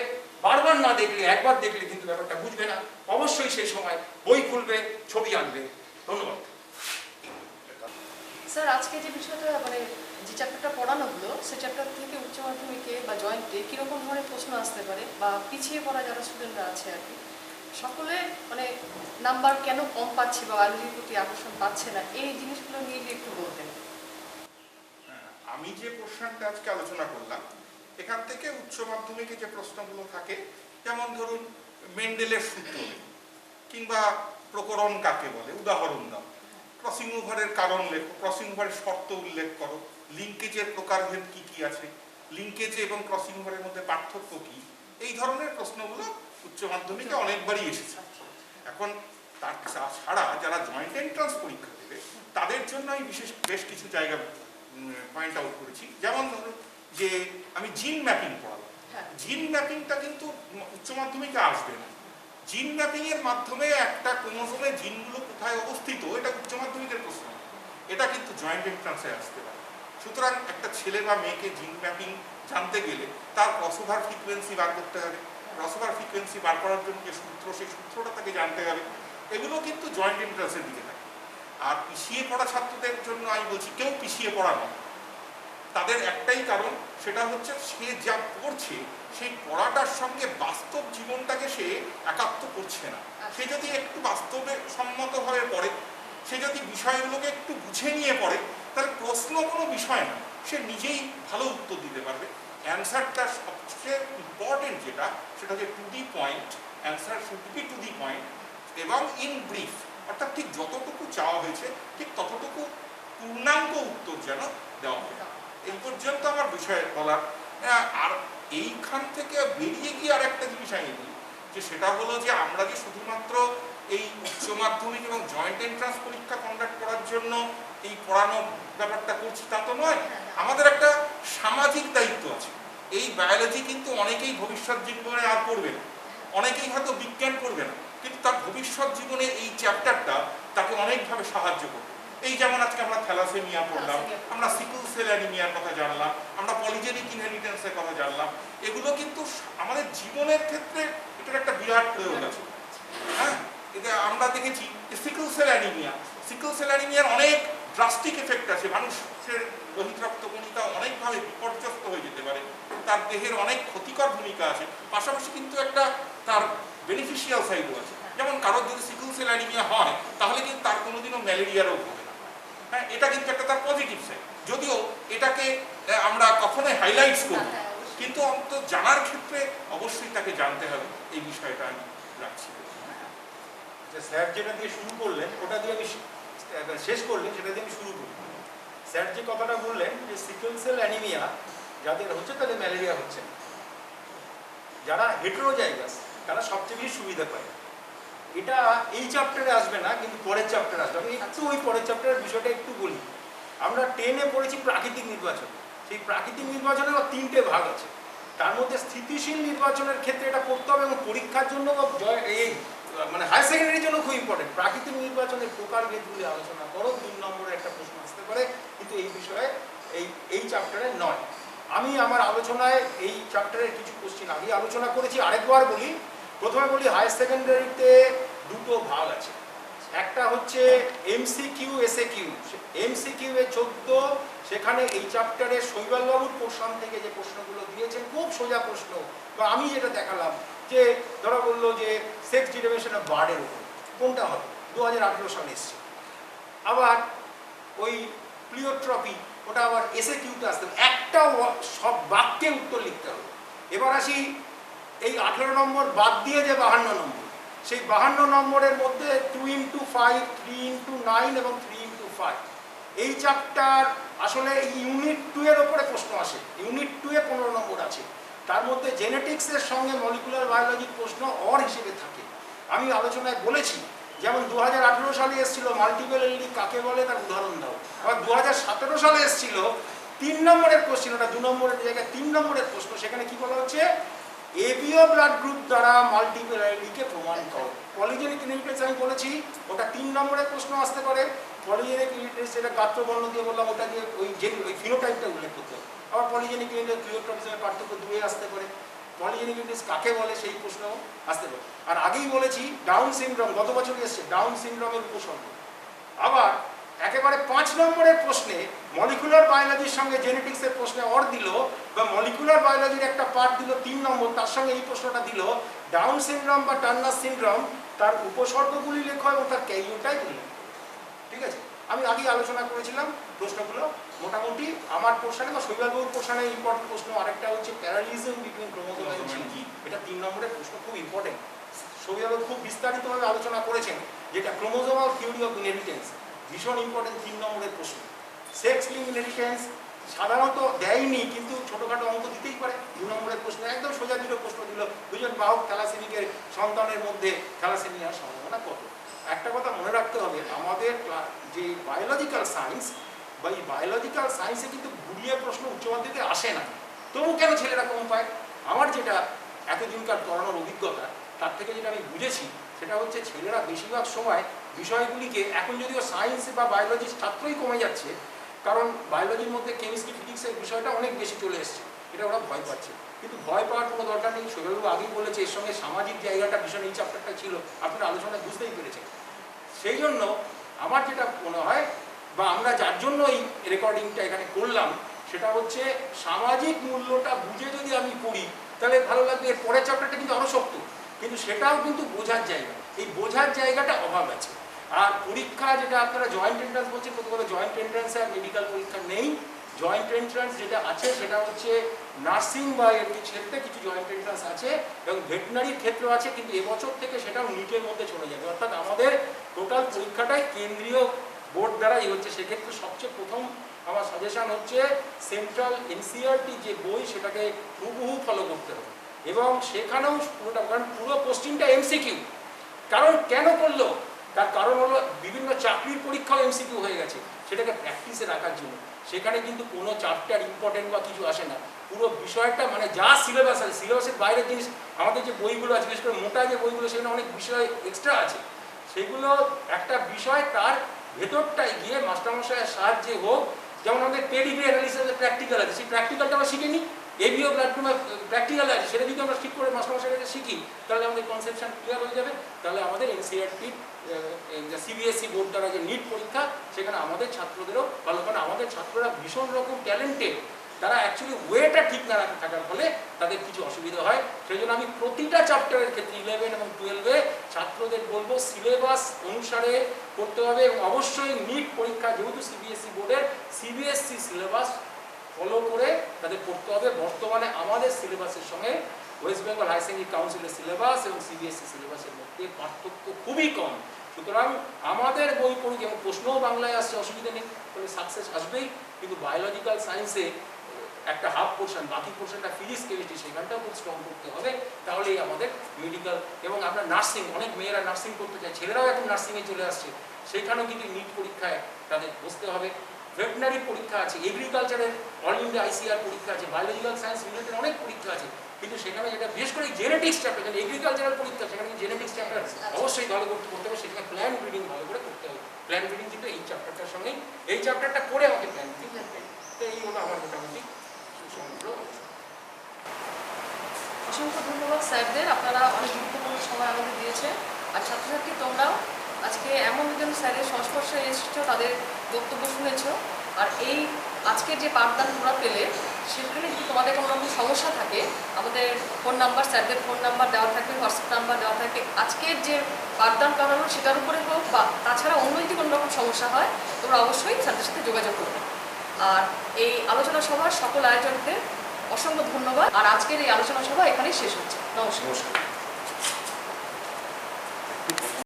বারবার না দেখলে, একবার দেখলে কিন্তু ব্যাপারটা বুঝবে না। অবশ্যই সেই সময় বই খুলবে, ছবি আঁকবে। ধন্যবাদ স্যার। আজকে যে বিষয়টা মানে যে চ্যাপ্টারটা পড়ানো হলো, সেই চ্যাপ্টার থেকে উচ্চ মাধ্যমিকে বা জয়েন্টে কীরকম ধরনের প্রশ্ন আসতে পারে, বা পিছিয়ে পড়া যারা স্টুডেন্টরা আছে আর কি, সকলে মানে নাম্বার কেন কম পাচ্ছে বা বায়োলজির প্রতি আকর্ষণ পাচ্ছে না, এই জিনিসগুলো নিয়ে যদি একটু বলতেন। আমি যে প্রশ্নটা আজকে আলোচনা করলাম, এখান থেকে উচ্চ মাধ্যমিকে যে প্রশ্নগুলো থাকে, যেমন ধরুন মেন্ডেলের সূত্র কিংবা প্রকরণ কাকে বলে, উদাহরণ দাও, ক্রসিং ওভারের কারণ লেখো, ক্রসিং ওভারের শর্ত উল্লেখ করো, লিঙ্কেজের প্রকারভেদ কি কি আছে, লিঙ্কেজ এবং ক্রসিং ওভারের মধ্যে পার্থক্য কি, এই ধরনের প্রশ্নগুলো উচ্চ মাধ্যমিকে অনেকবারই এসেছে। এখন তার ছাড়া যারা জয়েন্ট এন্ট্রান্স পরীক্ষা দেবে তাদের জন্য আমি বেশ কিছু জায়গা পয়েন্ট আউট করেছি। যেমন ধরুন যে আমি জিন ম্যাপিং পড়াবো, জিন ম্যাপিংটা কিন্তু উচ্চ মাধ্যমিকে আসবে না। জিন ম্যাপিং এর মাধ্যমে একটা ক্রোমোজোমে জিনগুলো কোথায় অবস্থিত, এটা উচ্চ মাধ্যমিকের প্রশ্ন, এটা কিন্তু জয়েন্ট এন্ট্রান্সে আসতে পারে। সুতরাং একটা ছেলে বা মেয়েকে জিন ম্যাপিং জানতে গেলে তার ক্রসওভার ফ্রিকোয়েন্সি বার করতে হবে, ক্রসওভার ফ্রিকোয়েন্সি বার করার জন্য যে সূত্র, সেই সূত্রটা তাকে জানতে হবে। এগুলো কিন্তু জয়েন্ট এন্ট্রান্সের দিকে থাকে। আর পিছিয়ে পড়া ছাত্রদের জন্য আমি বলছি, কেউ পিছিয়ে পড়া নয়, তাদের একটাই কারণ, সেটা হচ্ছে সে যা পড়ছে সেই পড়াটার সঙ্গে বাস্তব জীবনটাকে সে একাত্ম করছে না। সে যদি একটু বাস্তবে সম্মতভাবে পড়ে, সে যদি বিষয়গুলোকে একটু বুঝে নিয়ে পড়ে, তাহলে প্রশ্ন কোনো বিষয় না, সে নিজেই ভালো উত্তর দিতে পারবে। অ্যান্সারটা সবচেয়ে ইম্পর্টেন্ট যেটা, সেটা হচ্ছে to the point, answer should be to the point এবং ইন ব্রিফ, অর্থাৎ ঠিক যতটুকু চাওয়া হয়েছে ঠিক ততটুকু পূর্ণাঙ্গ উত্তর যেন দেওয়া হয়। এই পর্যন্ত আমার বিষয় বলার। আর এইখান থেকে বেরিয়ে গিয়ে আর একটা জিনিস আমি বলি, যে সেটা হলো যে আমরা যে শুধুমাত্র এই উচ্চ মাধ্যমিক এবং জয়েন্ট এন্ট্রান্স পরীক্ষা কন্ডাক্ট করার জন্য এই পড়ানোর ব্যাপারটা করছি তা তো নয়, আমাদের একটা সামাজিক দায়িত্ব আছে। এই বায়োলজি কিন্তু অনেকেই ভবিষ্যৎ জীবনে আর পড়বে না, অনেকেই হয়তো বিজ্ঞান পড়বে না, কিন্তু তার ভবিষ্যৎ জীবনে এই চ্যাপ্টারটা তাকে অনেকভাবে সাহায্য করবে। এই যেমন আজকে আমরা থ্যালাসেমিয়া পড়লাম, আমরা সিকল সেল অ্যানিমিয়ার কথা জানলাম, আমরা পলিজেনিক ইনহেরিটেন্সের কথা জানলাম, এগুলো কিন্তু আমাদের জীবনের ক্ষেত্রে এটার একটা বিরাট প্রয়োগ আছে। হ্যাঁ, এটা আমরা দেখেছি যে সিকল সেল অ্যানিমিয়ার অনেক ড্রাস্টিক এফেক্ট আছে, মানুষের লোহিত রক্তকণিকা অনেকভাবে বিপর্যস্ত হয়ে যেতে পারে, তার দেহের অনেক ক্ষতিকর ভূমিকা আছে, পাশাপাশি কিন্তু একটা তার বেনিফিশিয়াল সাইডও আছে। যেমন কারোর যদি সিকল সেল অ্যানিমিয়া হয় তাহলে কিন্তু তার কোনোদিনও ম্যালেরিয়া রোগ হবে না, হ্যাঁ, এটা কিন্তু একটা তার পজিটিভ সাইড, যদিও এটাকে আমরা কখনোই হাইলাইটস করব না। কিন্তু অন্তত জানার ক্ষেত্রে অবশ্যই তাকে জানতে হবে, এই বিষয়টা আমি রাখছি। স্যার যেটা দিয়ে শুরু করলেন ওটা দিয়ে আমি শেষ করলেন, সেটা দিয়ে আমি শুরু করি। স্যার যে কথাটা বললেন যে সিকেল সেল অ্যানিমিয়া যাদের হচ্ছে তাদের ম্যালেরিয়া হচ্ছে না, যারা হেটেরোজাইগাস তারা সবচেয়ে বেশি সুবিধা পায়। এটা এই চ্যাপ্টারে আসবে না, কিন্তু পরের চ্যাপ্টারে আসবে। আমি একটু ওই পরের চ্যাপ্টারের বিষয়টা একটু বলি। আমরা 10-এ পড়েছি প্রাকৃতিক নির্বাচন। সেই প্রাকৃতিক নির্বাচনের 3টে ভাগ আছে। তার মধ্যে স্থিতিশীল নির্বাচনের ক্ষেত্রে এটা পড়তে হবে, এবং পরীক্ষার জন্য এই মানে হায়ার সেকেন্ডারির জন্য খুব ইম্পর্টেন্ট। প্রাকৃতিক নির্বাচনের প্রকারভেদগুলি আলোচনা করো, 3 নম্বরে একটা প্রশ্ন আসতে পারে, কিন্তু এই বিষয়ে এই চ্যাপ্টারে নয়। আমি আমার আলোচনায় এই চ্যাপ্টারের কিছু কোশ্চিন আগে আলোচনা করেছি, আরেকবার বলি। প্রথমে বলি হায়ার সেকেন্ডারিতে 2টো ভাগ আছে। একটা হচ্ছে এমসিকিউ, এসএকিউ। এমসিকিউ এ 14, সেখানে এই চ্যাপ্টারে শৈবালবাবুর পোর্শন থেকে যে প্রশ্নগুলো দিয়েছেন খুব সোজা প্রশ্ন, বা আমি যেটা দেখালাম যে ধরা বললো যে সেক্স ডিরেভেশন অফ বার্ডের উপর কোনটা হবে, 2018 সালে এসছে। আবার ওই প্লিওট্রপি, ওটা আবার এসএকিউতে আসতে হবে, একটা সব বাক্যে উত্তর লিখতে হবে। এবার আসি এই 18 নম্বর বাদ দিয়ে যে 52 নম্বর, সেই 52 নম্বরের মধ্যে 2x5, 3x9 এবং 3x5 এই চ্যাপ্টার আসলে ইউনিট 2 এর ওপরে প্রশ্ন আসে। ইউনিট 2 এ 15 নম্বর আছে, তার মধ্যে জেনেটিক্সের সঙ্গে মলিকুলার বায়োলজির প্রশ্ন অর হিসেবে থাকে। আমি আলোচনায় বলেছি, যেমন 2018 সালে এসেছিল মাল্টিপল এলডি কাকে বলে তার উদাহরণ দাও। আবার 2017 সালে এসেছিল 3 নম্বরের কোশ্চেন, ওটা 2 নম্বরের জায়গায় 3 নম্বরের প্রশ্ন। সেখানে কি বলা হচ্ছে, এবিও ব্লাড গ্রুপ দ্বারা মাল্টিপল আইডি-কে প্রমাণ করো। পলিজেনিক ইনহেরিটেন্স আমি বলেছি, ওটা 3 নম্বরের প্রশ্ন আসতে পারে। পলিজেনিক ইনহেরিটেন্স যেটা গাত্রবর্ণ দিয়ে বললাম, ওটা দিয়ে ওই ফিনোটাইপটা উল্লেখ করতে হবে। আবার পলিজেনিক ইনহেরিটেন্স প্লিওট্রপিজমের পার্থক্য 2 এ আসতে পারে। পলিজেনিক ইনহেরিটেন্স কাকে বলে সেই প্রশ্ন আসতে পারে। আর আগেই বলেছি ডাউন সিনড্রোম, গত বছরই এসেছে, ডাউন সিনড্রোমের উপসর্গ। আবার একেবারে 5 নম্বরের প্রশ্নে মলিকুলার বায়োলজির সঙ্গে জেনেটিক্সের প্রশ্নে অর দিল, বা মলিকুলার বায়োলজির একটা পার্ট দিল 3 নম্বর, তার সঙ্গে এই প্রশ্নটা দিল ডাউন সিনড্রোম বা টার্নার সিনড্রোম, তার উপসর্গগুলি লেখো এবং তার ক্যারিওটাইপ উল্লেখ করো। ঠিক আছে, আমি আগেই আলোচনা করেছিলাম প্রশ্নগুলো মোটামুটি আমার পোর্শনে বা শৈবালবাবুর পোর্শনে ইম্পর্টেন্ট প্রশ্ন। আরেকটা হচ্ছে প্যারালিজম বিটুইন ক্রোমোজোম এন্ড জিন, এটা 3 নম্বরের প্রশ্ন, খুব ইম্পর্টেন্ট। শৈবালবাবু খুব বিস্তারিতভাবে আলোচনা করেছেন, যেটা ক্রোমোজোমাল থিওরি অফ ইনহেরিটেন্স, ভীষণ ইম্পর্টেন্ট 3 নম্বরের প্রশ্ন। সেক্স লিঙ্ক ইনহেরিটেন্স সাধারণত দেয়নি, কিন্তু ছোটোখাটো অঙ্ক দিতেই পারে। 2 নম্বরের প্রশ্ন একদম সোজা 2টো প্রশ্ন দিল, 2জন বাহক থ্যালাসেমিকের সন্তানের মধ্যে থ্যালাসেমিয়ার সম্ভাবনা কত। একটা কথা মনে রাখতে হবে, আমাদের যে বায়োলজিক্যাল সায়েন্স বা এই বায়োলজিক্যাল সায়েন্সে কিন্তু ঘুরিয়ে প্রশ্ন উচ্চ মাধ্যমিকে আসে না। তবু কেন ছেলেরা কম পায়? আমার যেটা এতদিনকার পড়ানোর অভিজ্ঞতা, তার থেকে যেটা আমি বুঝেছি, সেটা হচ্ছে ছেলেরা বেশিরভাগ সময় বিষয়গুলিকে, এখন যদিও সায়েন্স বা বায়োলজির ছাত্রই কমে যাচ্ছে, কারণ বায়োলজির মধ্যে কেমিস্ট্রি ফিজিক্সের বিষয়টা অনেক বেশি চলে এসছে, এটা ওরা ভয় পাচ্ছে। কিন্তু ভয় পাওয়ার কোনো দরকার নেই। শৈবালবাবু আগেই বলেছে, এর সঙ্গে সামাজিক জায়গাটা ভীষণ, এই চ্যাপ্টারটা ছিল, আপনারা আলোচনায় বুঝতেই পেরেছেন। সেই জন্য আমার যেটা মনে হয়, বা আমরা যার জন্য এই রেকর্ডিংটা এখানে করলাম, সেটা হচ্ছে সামাজিক মূল্যটা বুঝে যদি আমি পড়ি তাহলে ভালো লাগবে। এর পরের চ্যাপ্টারটা কিন্তু আরও শক্ত, কিন্তু সেটাও কিন্তু বোঝার জায়গা, এই বোঝার জায়গাটা অভাব আছে। আর পরীক্ষা যেটা আপনারা জয়েন্ট এন্ট্রান্স বলছেন, প্রথমত জয়েন্ট এন্ট্রান্সে আর মেডিকেল পরীক্ষা নেই। জয়েন্ট এন্ট্রান্স যেটা আছে সেটা হচ্ছে নার্সিং বা এর ক্ষেত্রে কিছু জয়েন্ট এন্ট্রান্স আছে, এবং ভেটেরিনারির ক্ষেত্রেও আছে, কিন্তু এবছর থেকে সেটাও নিটের মধ্যে চলে যাবে। অর্থাৎ আমাদের টোটাল পরীক্ষাটাই কেন্দ্রীয় বোর্ড দ্বারাই হচ্ছে। সেক্ষেত্রে সবচেয়ে প্রথম আমার সাজেশন হচ্ছে সেন্ট্রাল এনসিইআরটি যে বই, সেটাকে হুবহু ফলো করতে হবে, এবং সেখানেও পুরোটা, কারণ পুরো কোশ্চিনটা এমসিকিউ। কারণ কেন করলো, তার কারণ হলো বিভিন্ন চাকরির পরীক্ষাও এমসিকিউ হয়ে গেছে, সেটাকে প্র্যাকটিসে রাখার জন্য। সেখানে কিন্তু কোনো চ্যাপ্টার ইম্পর্টেন্ট বা কিছু আসে না, পুরো বিষয়টা মানে যা সিলেবাস আছে, সিলেবাসের বাইরের জিনিস, আমাদের যে বইগুলো আছে, বিশেষ করে মোটা যে বইগুলো, সেখানে অনেক বিষয় এক্সট্রা আছে। সেগুলো একটা বিষয় তার ভেতরটায় গিয়ে মাস্টারমশাইয়ের সাহায্যে হোক, যেমন আমাদের পেডিগ্রি অ্যানালিসিসের প্র্যাকটিক্যাল আছে, সেই প্র্যাকটিক্যালটা আমরা শিখে নিই। এবিও ব্লাড গ্রুপে প্র্যাকটিক্যাল আছে, সেটা যদি আমরা ঠিক করে মাস্টারমশাইয়ের কাছে শিখি, তাহলে আমাদের কনসেপশন ক্লিয়ার হয়ে যাবে। তাহলে আমাদের এনসিইআরটির সিবিএসই বোর্ড দ্বারা যে নিট পরীক্ষা, সেখানে আমাদের ছাত্রদেরও ভালো, কারণ আমাদের ছাত্ররা ভীষণ রকম ট্যালেন্টেড, তারা অ্যাকচুয়ালি ওয়েটা ঠিক না থাকার ফলে তাদের কিছু অসুবিধা হয়। সেই জন্য আমি প্রতিটা চ্যাপ্টারের ক্ষেত্রে 11 এবং 12-এ ছাত্রদের বলবো সিলেবাস অনুসারে করতে হবে এবং অবশ্যই নিট পরীক্ষা যেহেতু সিবিএসসি বোর্ডের সিবিএসসি সিলেবাস ফলো করে তাদের পড়তে হবে। বর্তমানে আমাদের সিলেবাসের সঙ্গে ওয়েস্ট বেঙ্গল হাই সেকেন্ডারি কাউন্সিলের সিলেবাস এবং সিবিএসসি সিলেবাসের মধ্যে পার্থক্য খুবই কম। সুতরাং আমাদের বই পড়ি এবং প্রশ্নও বাংলায় আসছে, অসুবিধা নেই, ফলে সাকসেস আসবেই। কিন্তু বায়োলজিক্যাল সায়েন্সে একটা হাফ পোর্শন, বাকি পোর্শনটা ফিজিক্স কেমিস্ট্রি, সেখানটাও খুব স্ট্রং করতে হবে। তাহলেই আমাদের মেডিকেল এবং আপনার নার্সিং, অনেক মেয়েরা নার্সিং করতে চায়, ছেলেরাও এখন নার্সিংয়ে চলে আসছে, সেখানেও কিন্তু নিট পরীক্ষায় তাদের বসতে হবে। ভেটেনারি পরীক্ষা আছে, এগ্রিকালচারের অল ইন্ডিয়া আইসিআর পরীক্ষা আছে, বায়োলজিক্যাল সায়েন্স রিলেটেড অনেক পরীক্ষা আছে। কিন্তু সেখানে যেটা বিশেষ করে জেনেটিক্স চ্যাপ্টার, যেন এগ্রিকালচারাল পরীক্ষা, সেখানে জেনেটিক্স চ্যাপ্টার অবশ্যই ভালো করতে হবে। সেখানে প্ল্যান ব্রিডিং ভালো করে করতে হবে। প্ল্যান ব্রিডিং কিন্তু এই চ্যাপ্টারটার সঙ্গেই, এই চ্যাপ্টারটা করে আমাকে প্ল্যান ব্রিডিং করতে হবে। তো এই হলো আমার মোটামুটি সমগ্র। অসংখ্য ধন্যবাদ স্যারদের, আপনারা অনেক গুরুত্বপূর্ণ সময় আমাদের দিয়েছেন। আর ছাত্রছাত্রী তোমরাও আজকে এমন দুজন স্যারের সংস্পর্শে এসেছো, তাদের বক্তব্য শুনেছো। আর এই আজকের যে পাঠদান তোমরা পেলে, সেখানে যদি তোমাদের কোনো রকম সমস্যা থাকে, আমাদের ফোন নাম্বার, স্যারদের ফোন নাম্বার দেওয়া থাকবে, হোয়াটসঅ্যাপ নাম্বার দেওয়া থাকবে। আজকের যে পাঠদান করানো সেটার উপরে হোক বা তাছাড়া অন্য যদি কোনো রকম সমস্যা হয়, তোমরা অবশ্যই স্যারদের সাথে যোগাযোগ করবে। আর এই আলোচনা সভার সকল আয়োজকদের অসংখ্য ধন্যবাদ। আর আজকের এই আলোচনা সভা এখানেই শেষ হচ্ছে। নমস্কার।